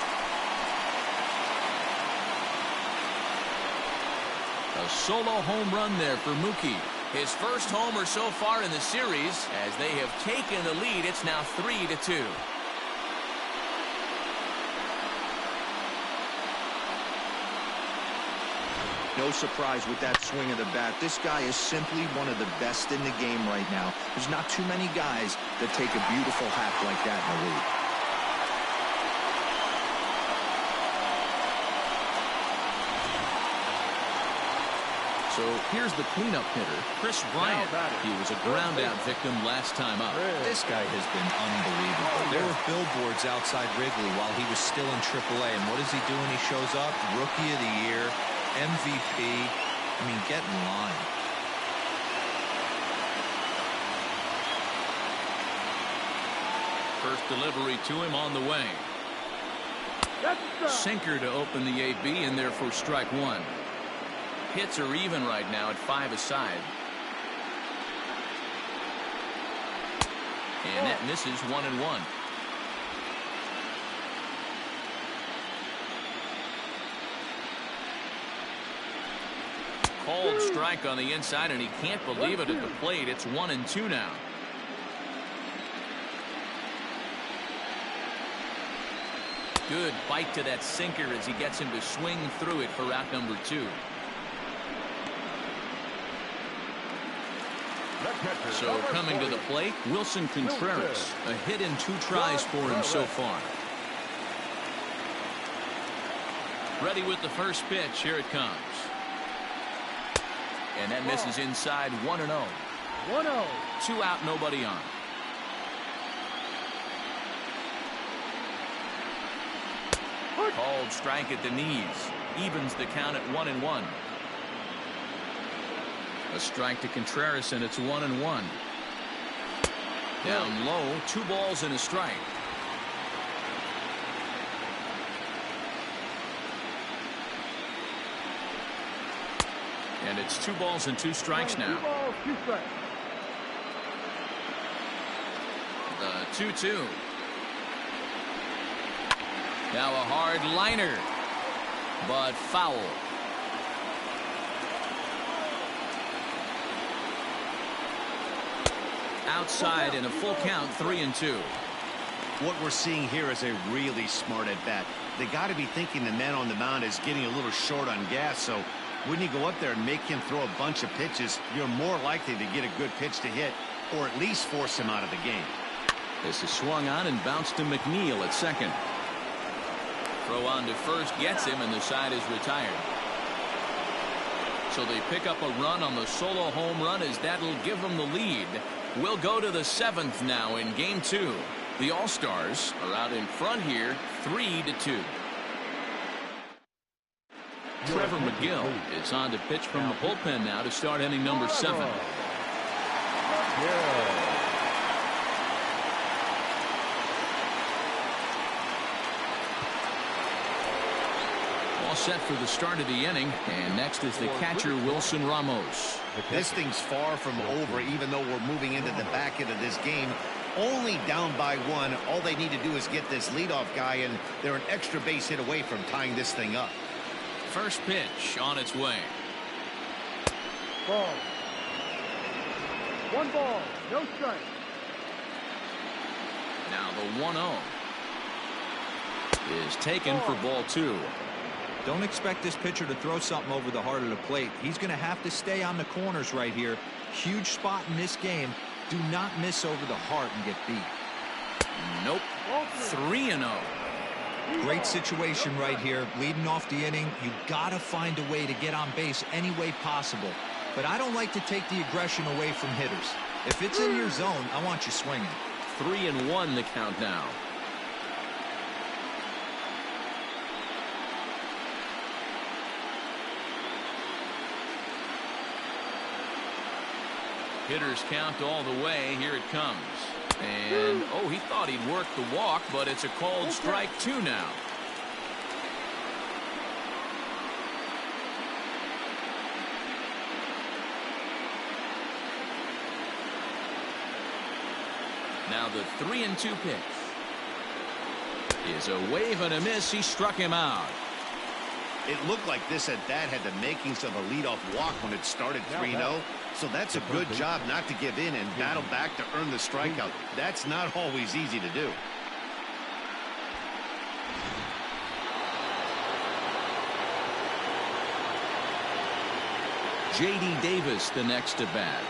A solo home run there for Mookie. His first homer so far in the series. As they have taken the lead, it's now 3-2. No surprise with that swing of the bat. This guy is simply one of the best in the game right now. There's not too many guys that take a beautiful hack like that in the league. So here's the cleanup hitter, Chris Bryant. He was a ground-out victim last time up. This guy has been unbelievable. There were billboards outside Wrigley while he was still in AAA. And what does he do when he shows up? Rookie of the Year, MVP. I mean, get in line. First delivery to him on the way. Sinker to open the AB in there for strike one. Hits are even right now at 5 aside. And that misses 1-1. Cold strike on the inside, and he can't believe it at the plate. It's 1-2 now. Good bite to that sinker as he gets him to swing through it for out number 2. So coming to the plate, Wilson Contreras. A hit in 2 tries for him so far. Ready with the first pitch. Here it comes. And that misses inside. 1-0. 1-0. 2 out, nobody on. Called strike at the knees. Evens the count at 1-1. A strike to Contreras, and it's 1-1. Down low, 2 balls and a strike. And it's 2 balls and 2 strikes now. 2 balls, 2 strikes. The 2-2. Now a hard liner, but foul. Outside in a full count, 3-2. What we're seeing here is a really smart at bat. They got to be thinking the man on the mound is getting a little short on gas, so when you go up there and make him throw a bunch of pitches, you're more likely to get a good pitch to hit, or at least force him out of the game. This is swung on and bounced to McNeil at second. Throw on to first gets him, and the side is retired. So they pick up a run on the solo home run, as that'll give them the lead. We'll go to the 7th now in game 2. The All-Stars are out in front here, 3-2. Trevor McGill is on to pitch from the bullpen now to start inning number 7. All set for the start of the inning, and next is the catcher Wilson Ramos. This thing's far from over, even though we're moving into the back end of this game. Only down by 1. All they need to do is get this leadoff guy, and they're an extra base hit away from tying this thing up. First pitch on its way. Ball. 1 ball, no strike. Now the 1-0 is taken for ball 2. Don't expect this pitcher to throw something over the heart of the plate. He's going to have to stay on the corners right here. Huge spot in this game. Do not miss over the heart and get beat. Nope. 3-0. Great situation right here. Leading off the inning, you got to find a way to get on base any way possible. But I don't like to take the aggression away from hitters. If it's in your zone, I want you swinging. 3-1 the count now. Hitters count all the way. Here it comes. And, oh, he thought he'd work the walk, but it's a called strike 2 now. Now the 3-2 pitch is a wave and a miss. He struck him out. It looked like this at bat had the makings of a leadoff walk when it started 3-0. So that's a good job not to give in and battle back to earn the strikeout. That's not always easy to do. J.D. Davis the next to bat.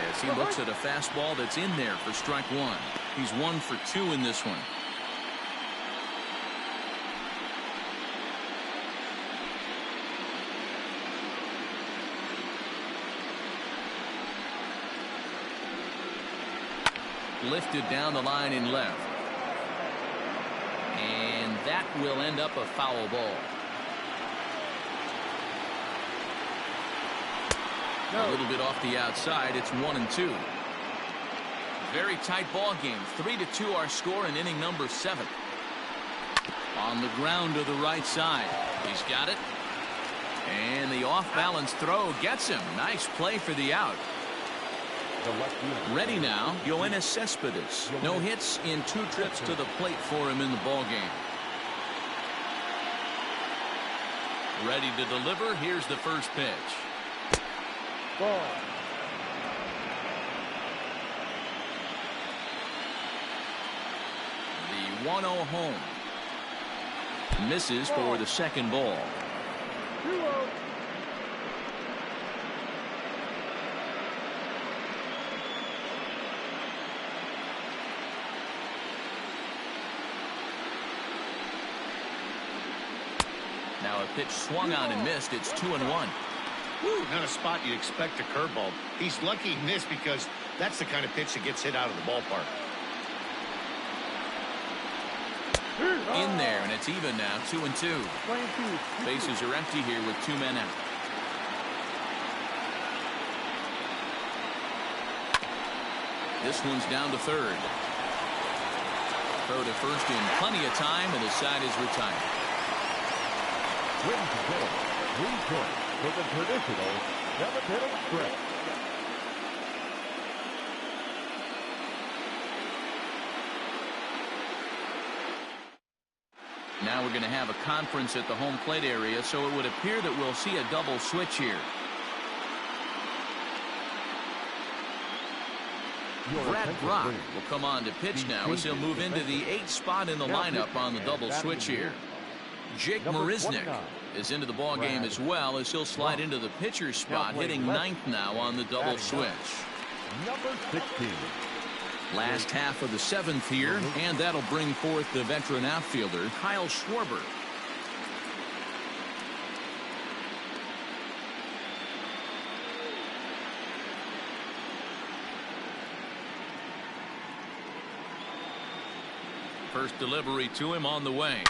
As he looks at a fastball that's in there for strike one. He's 1 for 2 in this one. Lifted down the line in left. And that will end up a foul ball. A little bit off the outside. It's 1-2. Very tight ball game. 3-2 our score in inning number 7. On the ground to the right side. He's got it. And the off-balance throw gets him. Nice play for the out. Ready now, Yoenis Cespedes. No hits in 2 trips to the plate for him in the ball game. Ready to deliver. Here's the first pitch. Ball. The 1-0 home. Misses for the second ball. 2-0. Now a pitch swung on and missed. It's 2-1. Woo, not a spot you'd expect a curveball. He's lucky he missed because that's the kind of pitch that gets hit out of the ballpark. In there, and it's even now, 2-2. Bases are empty here with 2 men out. This one's down to third. Throw to first in plenty of time, and the side is retired. Wins today 3 points for the traditional 7th-inning stretch. Now we're going to have a conference at the home plate area, so it would appear that we'll see a double switch here. Brad Brock will come on to pitch now as he'll move into the 8th spot in the lineup on the double switch here. Jake Marisnick is into the ball game as well as he'll slide into the pitcher spot, hitting 9th now on the double switch. Number 16. Last half of the 7th here, and that'll bring forth the veteran outfielder Kyle Schwarber. First delivery to him on the way.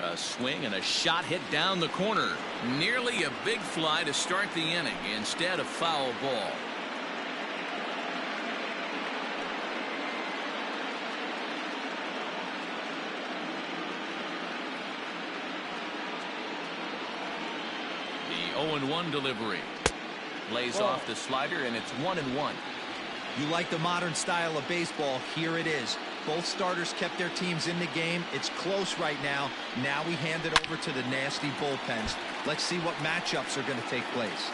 A swing and a shot hit down the corner. Nearly a big fly to start the inning. Instead, a foul ball. The 0-1 delivery. Lays off the slider, and it's 1-1. You like the modern style of baseball. Here it is. Both starters kept their teams in the game. It's close right now. Now we hand it over to the nasty bullpens. Let's see what matchups are going to take place.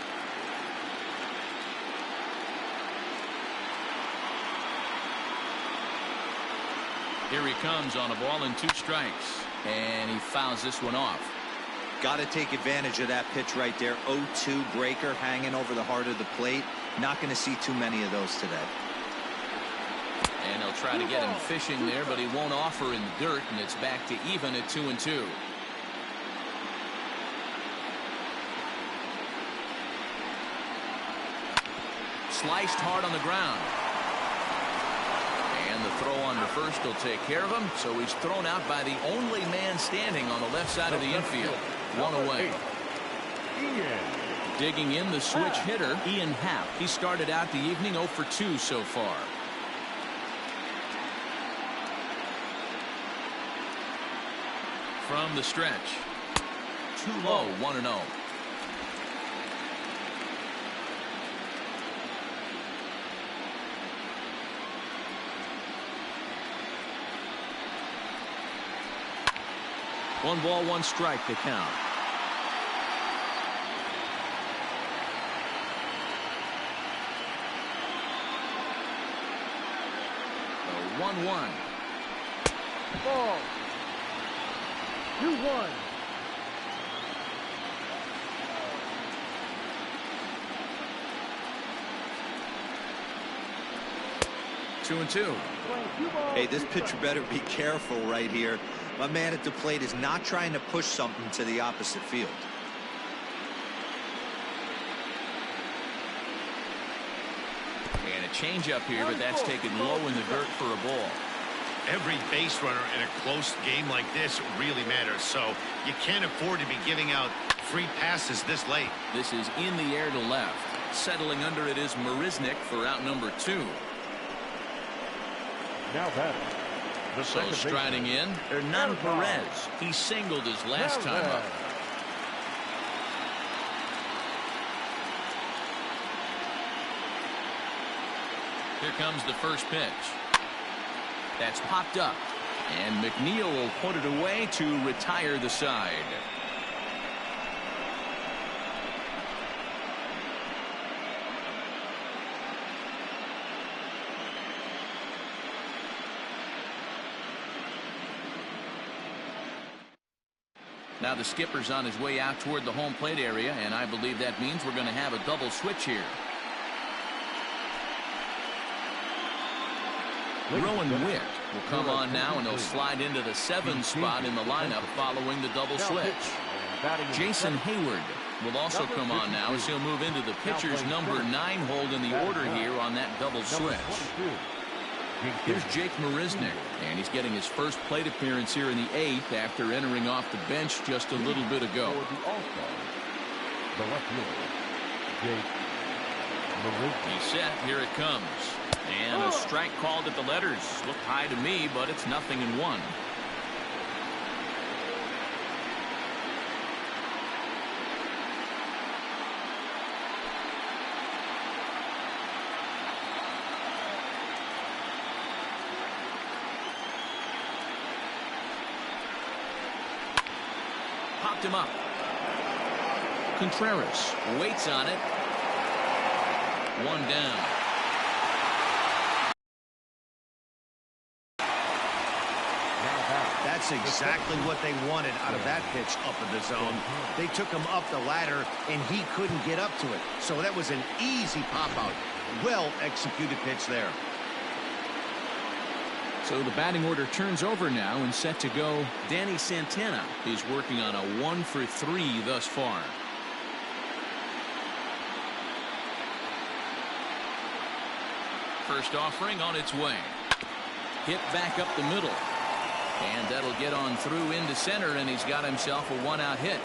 Here he comes on a ball and 2 strikes. And he fouls this one off. Got to take advantage of that pitch right there. 0-2 breaker hanging over the heart of the plate. Not going to see too many of those today. And he'll try to get him fishing there, but he won't offer in the dirt, and it's back to even at 2-2. Sliced hard on the ground. And the throw on to first will take care of him, so he's thrown out by the only man standing on the left side of the infield. 1 away. Digging in the switch hitter, Ian Happ. He started out the evening 0 for 2 so far. From the stretch. Too low, 1-0. One ball, one strike to count. The 1-1. Ball. 2-1. Two and two. Hey, this pitcher better be careful right here. My man at the plate is not trying to push something to the opposite field. And a changeup here, but that's taken low in the dirt for a ball. Every base runner in a close game like this really matters, so you can't afford to be giving out free passes this late. This is in the air to left. Settling under it is Marisnick for out number 2. Now batting. The So second striding in, Hernan Perez. He singled his last time up. Here comes the first pitch. That's popped up. And McNeil will put it away to retire the side. Now the skipper's on his way out toward the home plate area, and I believe that means we're going to have a double switch here. Rowan Witt will come on now, and he'll slide into the 7 spot in the lineup following the double switch. Jason Hayward will also come on now as he'll move into the pitcher's number 9 hold in the order here on that double switch. Here's Jake Marisnick, and he's getting his first plate appearance here in the 8th after entering off the bench just a little bit ago. The left fielder, Jake Marisnick. He's set. Here it comes. And a strike called at the letters. Looked high to me, but it's 0-1. Popped him up. Contreras waits on it. One down. That's exactly what they wanted out of that pitch up in the zone. They took him up the ladder, and he couldn't get up to it. So that was an easy pop-out. Well-executed pitch there. So the batting order turns over now, and set to go Danny Santana. He's working on a 1-for-3 thus far. First offering on its way. Hit back up the middle. And that'll get on through into center, and he's got himself a 1-out hit.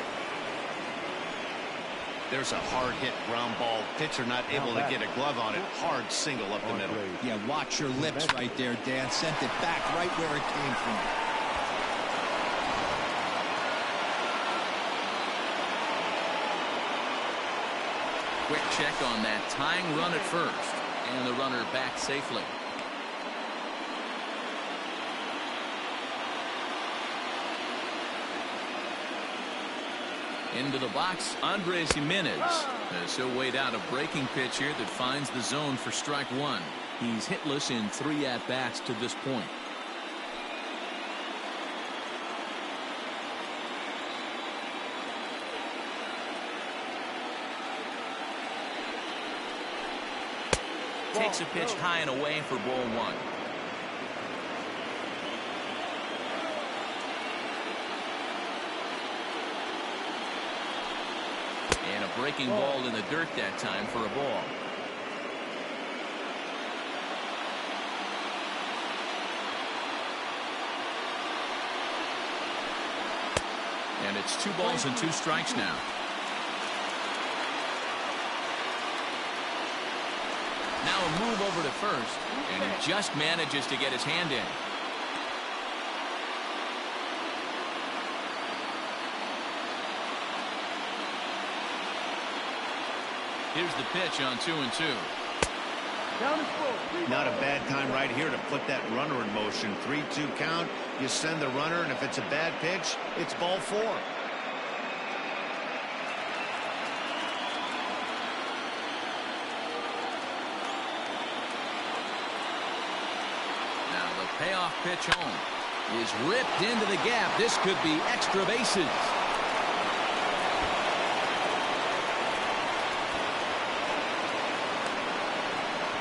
There's a hard hit ground ball. Pitcher not able to get a glove on it. Hard single up the middle. Yeah, watch your lips right there, Dan. Sent it back right where it came from. Quick check on that tying run at first. And the runner back safely. Into the box, Andres Gimenez. As he'll wait out a breaking pitch here that finds the zone for strike 1. He's hitless in 3 at-bats to this point. Takes a pitch high and away for ball 1. And a breaking ball in the dirt that time for a ball. And it's 2 balls and 2 strikes now. Now a move over to first, and he just manages to get his hand in. Here's the pitch on 2-2. Not a bad time right here to put that runner in motion. 3-2 count. You send the runner, and if it's a bad pitch, it's ball 4. Now the payoff pitch home is ripped into the gap. This could be extra bases.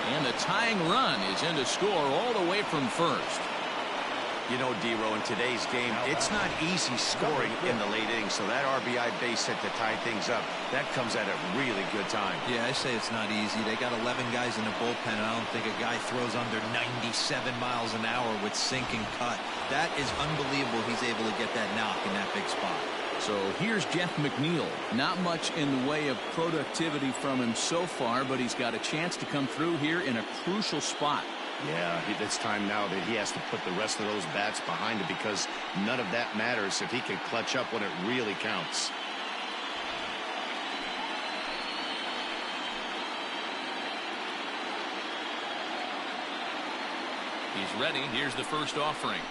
And the tying run is in to score all the way from first. You know, D-Row, in today's game, it's not easy scoring in the late innings, so that RBI base hit to tie things up, that comes at a really good time. Yeah, I say it's not easy. They got 11 guys in the bullpen, and I don't think a guy throws under 97 miles an hour with sink and cut. That is unbelievable he's able to get that knock in that big spot. So here's Jeff McNeil. Not much in the way of productivity from him so far, but he's got a chance to come through here in a crucial spot. Yeah, it's time now that he has to put the rest of those bats behind it, because none of that matters if he can clutch up when it really counts. He's ready. Here's the first offering.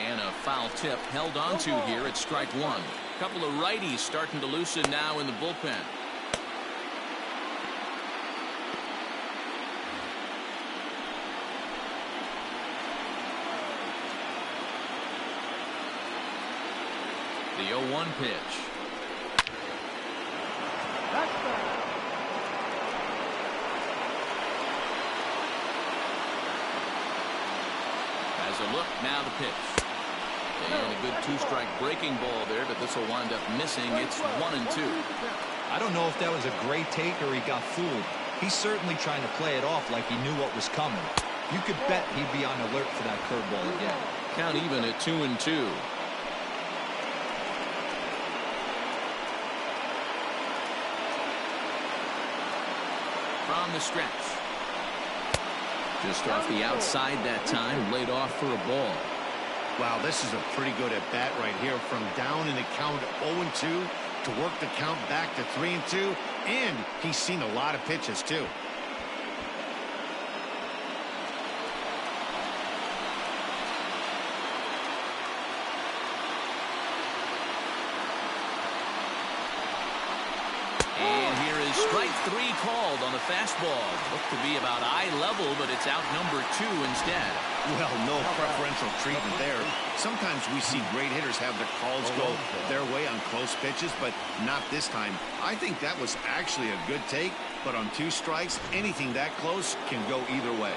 And a foul tip held onto here at strike 1. A couple of righties starting to loosen now in the bullpen. The 0-1 pitch. Has a look, now the pitch. And a good 2-strike breaking ball there, but this will wind up missing. It's 1-2. I don't know if that was a great take or he got fooled. He's certainly trying to play it off like he knew what was coming. You could bet he'd be on alert for that curveball again. Count even at 2-2. From the stretch. Just off the outside that time, laid off for a ball. Wow, this is a pretty good at bat right here. From down in the count 0-2 to work the count back to 3-2, and he's seen a lot of pitches too. Strike 3 called on the fastball. Looked to be about eye level, but it's out number 2 instead. Well, no preferential treatment there. Sometimes we see great hitters have their calls go their way on close pitches, but not this time. I think that was actually a good take, but on 2 strikes, anything that close can go either way.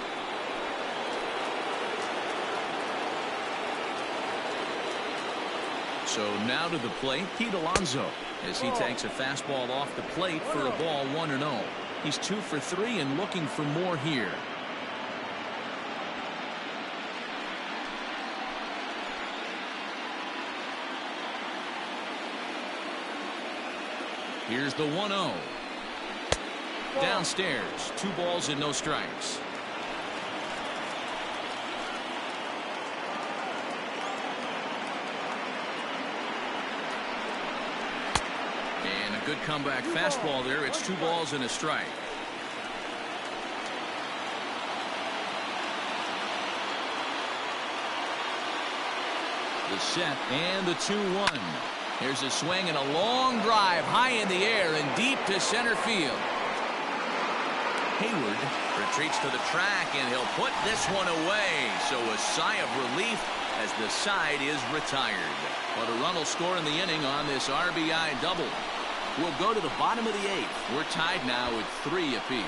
So now to the plate, Pete Alonso, as he takes a fastball off the plate for a ball 1-0. He's 2 for 3 and looking for more here. Here's the 1-0. Downstairs, 2 balls and no strikes. Good comeback fastball there. It's 2 balls and a strike. The set and the 2-1. Here's a swing and a long drive high in the air and deep to center field. Hayward retreats to the track and he'll put this one away. So a sigh of relief as the side is retired. But a run will score in the inning on this RBI double. We'll go to the bottom of the 8th. We're tied now at 3 apiece.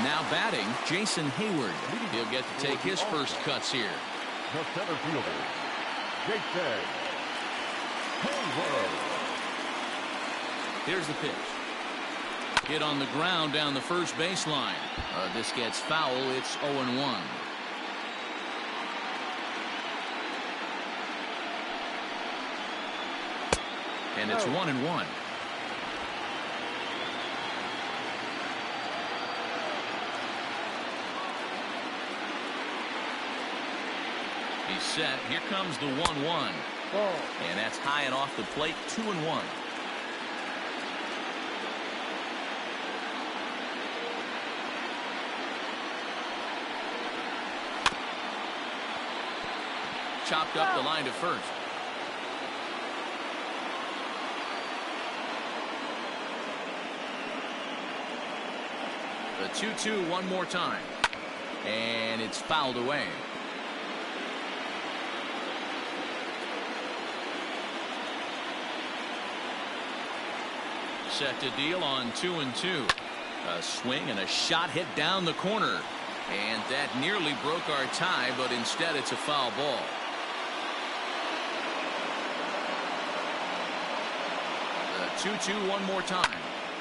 Now batting, Jason Hayward. He'll get to take his first cuts here. The center fielder, Jason Hayward. Here's the pitch. Hit on the ground down the first baseline. This gets foul. It's 0-1. And it's 1-1. He's set. Here comes the 1-1. And that's high and off the plate. 2-1. chopped up the line to first. The 2-2 one more time. And it's fouled away. Set to deal on 2-2. A swing and a shot hit down the corner. And that nearly broke our tie, but instead it's a foul ball. The 2-2 one more time.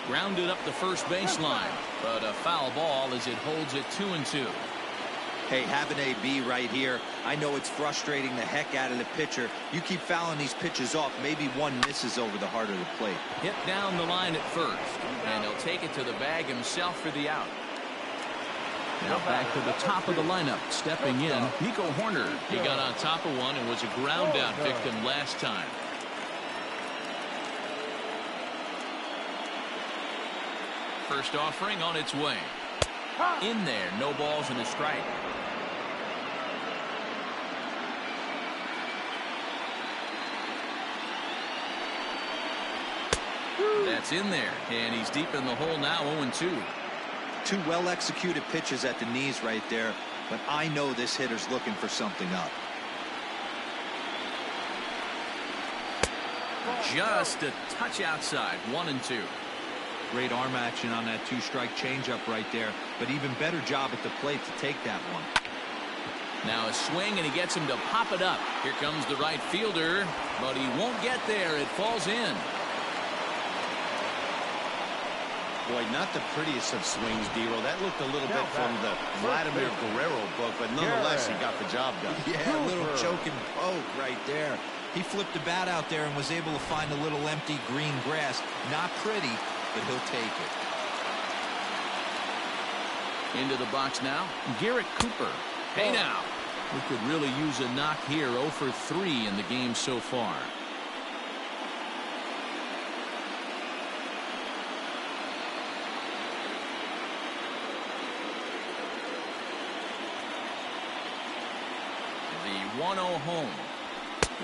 Grounded up the first baseline, but a foul ball as it holds it 2-2. Hey, have an AB right here. I know it's frustrating the heck out of the pitcher. You keep fouling these pitches off, maybe one misses over the heart of the plate. Hit down the line at first, and he'll take it to the bag himself for the out. Now back to the top of the lineup, stepping in, Nico Hoerner. He got on top of one and was a ground out victim last time. First offering on its way. In there, no balls and a strike. That's in there, and he's deep in the hole now, 0-2. Two well-executed pitches at the knees right there, but I know this hitter's looking for something up. Just a touch outside, 1-2. Great arm action on that two-strike changeup right there, but even better job at the plate to take that one. Now a swing, and he gets him to pop it up. Here comes the right fielder, but he won't get there. It falls in. Boy, not the prettiest of swings, Dero. That looked a little bit from the Vladimir Guerrero book, but nonetheless, he got the job done. Yeah, a little choke and poke right there. He flipped the bat out there and was able to find a little empty green grass. Not pretty, but he'll take it. Into the box now, Garrett Cooper. Hey now, we could really use a knock here. 0 for 3 in the game so far. The 1-0 home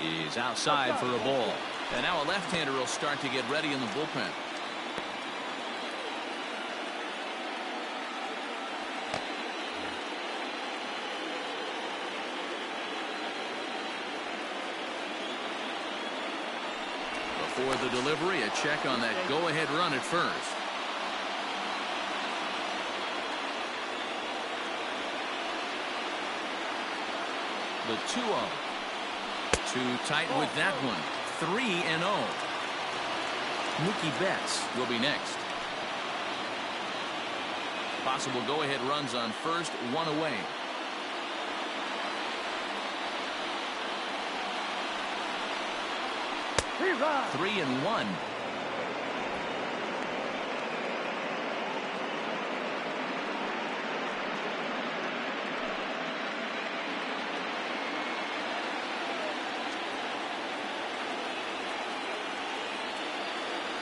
is outside for a ball. And now a left-hander will start to get ready in the bullpen. Before the delivery, a check on that go-ahead run at first. The 2-0. Too tight with that one. 3-0. Mookie Betts will be next. Possible go-ahead runs on first, one away. He's on. 3-1.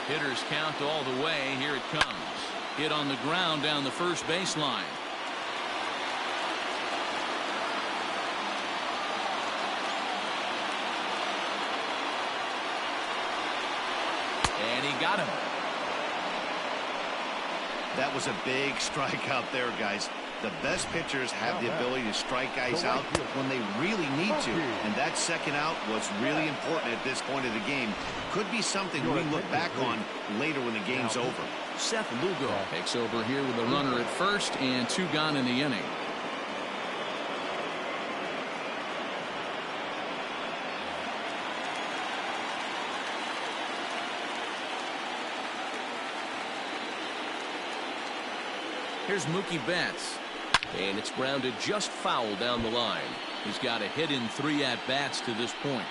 Hitters count all the way. Here it comes. Hit on the ground down the first baseline. And he got him. That was a big strikeout there, guys. The best pitchers have the ability to strike guys out when they really need to. And that second out was really important at this point of the game. Could be something we look back on later when the game's over. Seth Lugo takes over here with a runner at first and 2 gone in the inning. Here's Mookie Betts. And it's grounded just foul down the line. He's got a hit in 3 at-bats to this point.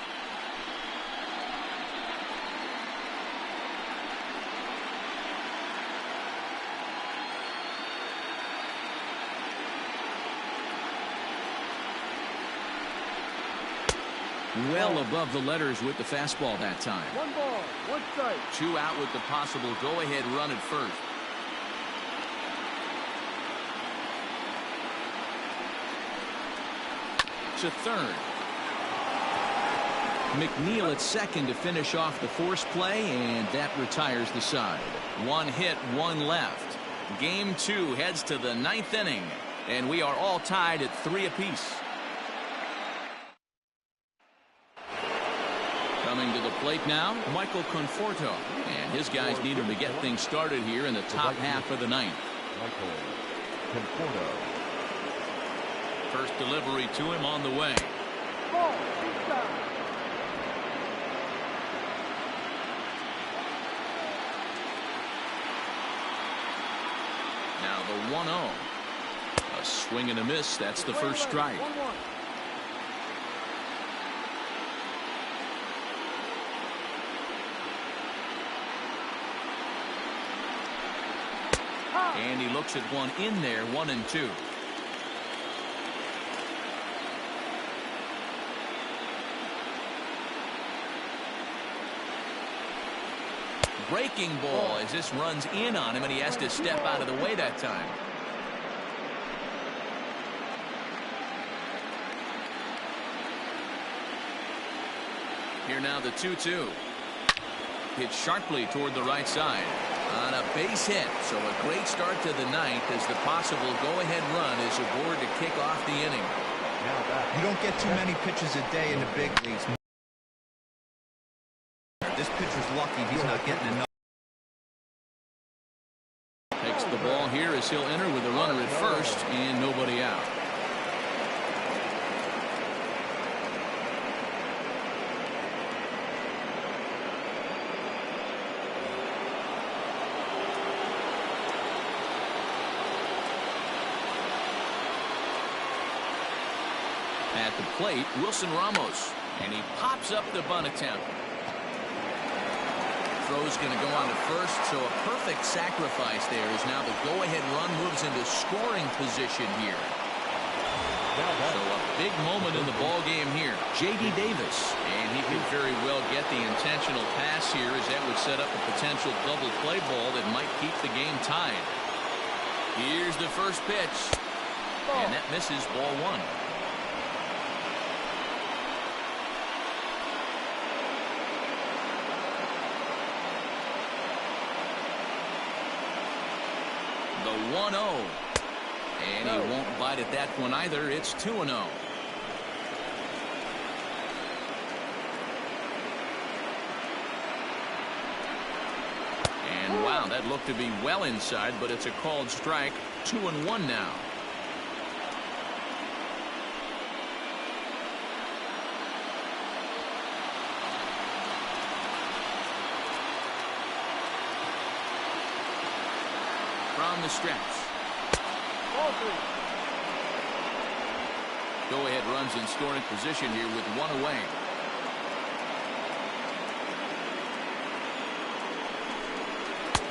Well above the letters with the fastball that time. 1 ball, 1 strike. 2 out with the possible go-ahead run at first. To third. McNeil at second to finish off the force play, and that retires the side. One hit, one left. Game 2 heads to the 9th inning, and we are all tied at 3 apiece. Coming to the plate now, Michael Conforto, and his guys need him to get things started here in the top half of the 9th. Michael Conforto. First delivery to him on the way. Ball, inside. Now the 1-0. A swing and a miss. That's the first strike. 1-1. And he looks at one in there, 1-2. Breaking ball as this runs in on him, and he has to step out of the way that time. Here now the 2-2. Hit sharply toward the right side. On a base hit, so a great start to the 9th as the possible go-ahead run is aboard to kick off the inning. You don't get too many pitches a day in the big leagues. This pitcher's lucky he's not getting enough. Takes the ball here as he'll enter with a runner at first and nobody out. At the plate, Wilson Ramos, and he pops up the bunt attempt. Throw's going to go on to first, so a perfect sacrifice there as now the go-ahead run moves into scoring position here. So a big moment in the ball game here. J.D. Davis, and he could very well get the intentional pass here as that would set up a potential double play ball that might keep the game tied. Here's the first pitch, and that misses ball 1. The 1-0. And he won't bite at that one either. It's 2-0. And wow, that looked to be well inside, but it's a called strike. 2-1 now. From the stretch. Go-ahead runs in scoring position here with one away.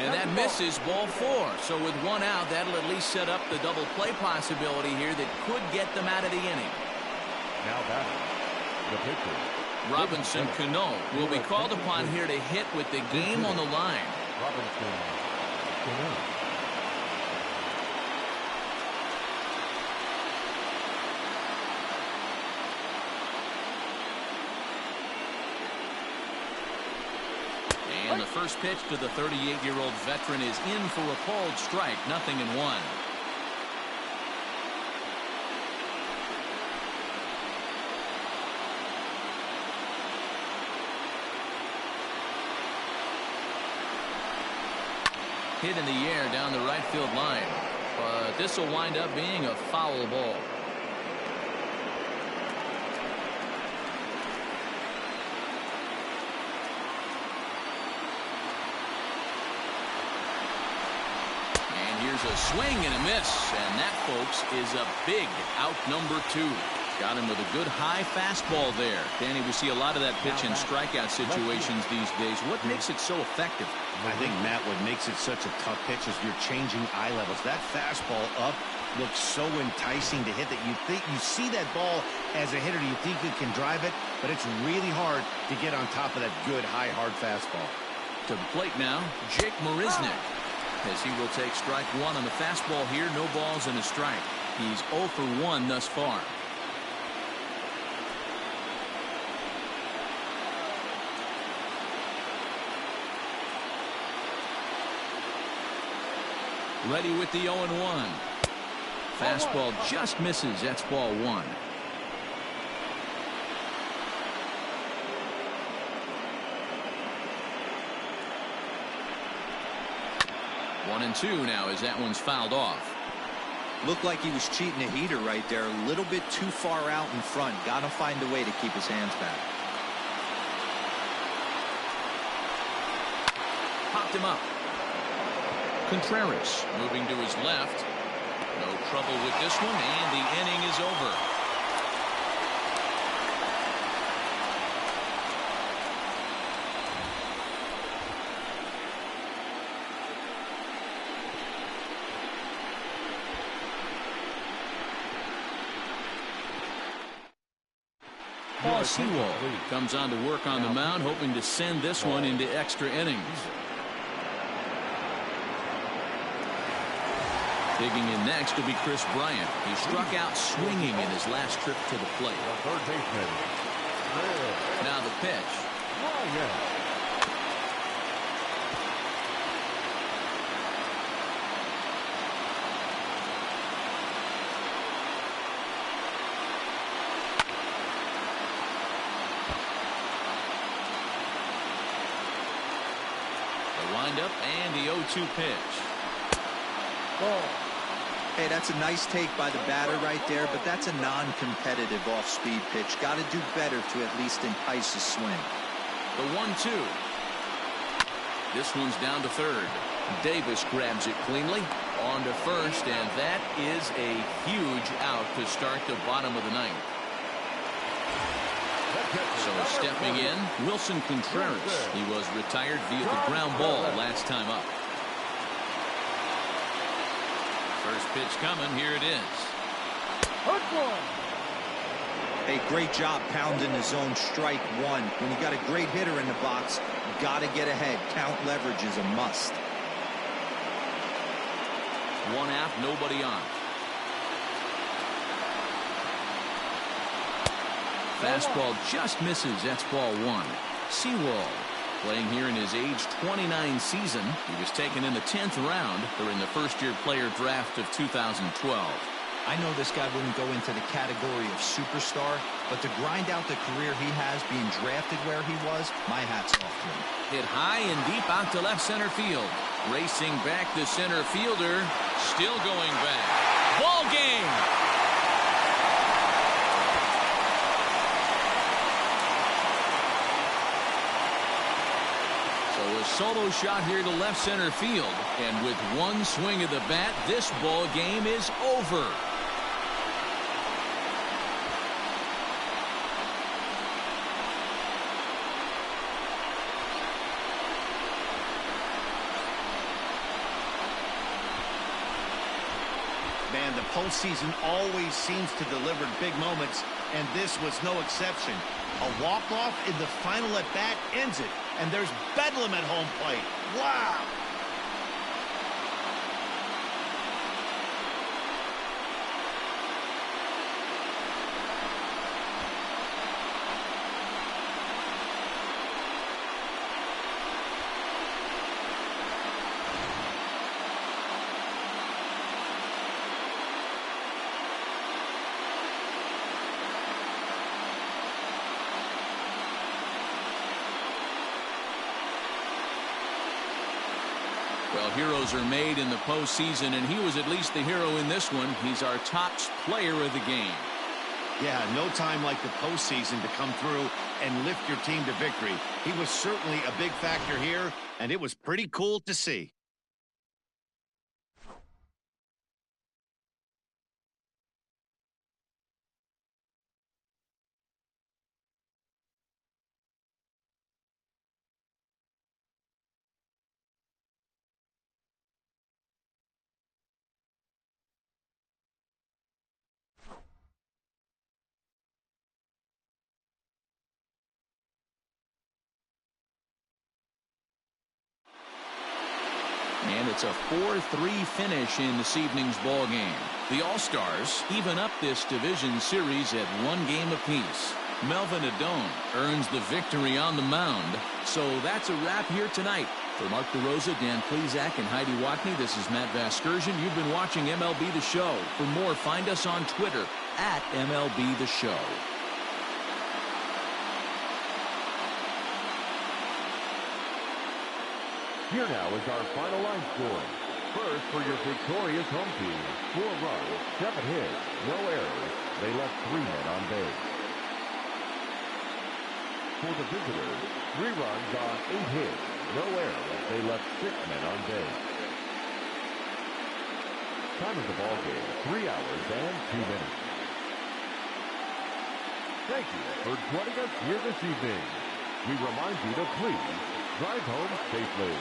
And that misses ball 4. So with one out, that'll at least set up the double play possibility here that could get them out of the inning. Now batting, the pitcher. Robinson Cano will be called upon here to hit with the game on the line. Robinson Cano. And the first pitch to the 38-year-old veteran is in for a called strike, 0-1. Hit in the air down the right field line, but this will wind up being a foul ball. Here's a swing and a miss, and that, folks, is a big out number 2. Got him with a good high fastball there. Danny, we see a lot of that pitch in strikeout situations these days. What makes it so effective? I think, Matt, what makes it such a tough pitch is you're changing eye levels. That fastball up looks so enticing to hit that you think you see that ball as a hitter, you think you can drive it, but it's really hard to get on top of that good high hard fastball. To the plate now, Jake Marisnick, as he will take strike 1 on the fastball here. No balls and a strike. He's 0 for 1 thus far. Ready with the 0-1. Fastball just misses. That's ball 1. One and 2 now as that one's fouled off. Looked like he was cheating a heater right there. A little bit too far out in front. Got to find a way to keep his hands back. Popped him up. Contreras moving to his left. No trouble with this one, and the inning is over. Paul Sewald comes on to work on the mound, hoping to send this one into extra innings. Digging in next will be Chris Bryant. He struck out swinging in his last trip to the plate. Third baseman. Now the pitch. The windup and the 0-2 pitch. Hey, that's a nice take by the batter right there, but that's a non-competitive off-speed pitch. Got to do better to at least entice a swing. The 1-2. This one's down to third. Davis grabs it cleanly on to first, and that is a huge out to start the bottom of the ninth. So stepping in, Wilson Contreras. He was retired via the ground ball last time up. First pitch coming. Here it is. Hey, great job pounding the zone strike one. When you got a great hitter in the box, you got to get ahead. Count leverage is a must. One out, nobody on. Fastball just misses. That's ball 1. Sewald playing here in his age 29 season. He was taken in the 10th round during the first-year player draft of 2012. I know this guy wouldn't go into the category of superstar, but to grind out the career he has being drafted where he was, my hat's off to him. Hit high and deep out to left center field. Racing back the center fielder. Still going back. Ball game! A solo shot here to left center field, and with one swing of the bat, this ball game is over. Man, the postseason always seems to deliver big moments, and this was no exception. A walk-off in the final at-bat ends it, and there's bedlam at home plate. Wow! Well, heroes are made in the postseason, and he was at least the hero in this one. He's our top player of the game. Yeah, no time like the postseason to come through and lift your team to victory. He was certainly a big factor here, and it was pretty cool to see. And it's a 4-3 finish in this evening's ball game. The All-Stars even up this division series at 1 game apiece. Melvin Adone earns the victory on the mound. So that's a wrap here tonight. For Mark DeRosa, Dan Plesac, and Heidi Watney, this is Matt Vasgersian. You've been watching MLB The Show. For more, find us on Twitter at MLB The Show. Here now is our final line score. First, for your victorious home team, 4 runs, 7 hits, no errors. They left 3 men on base. For the visitors, 3 runs on 8 hits, no errors. They left 6 men on base. Time of the ball game, 3 hours and 2 minutes. Thank you for joining us here this evening. We remind you to please drive home safely.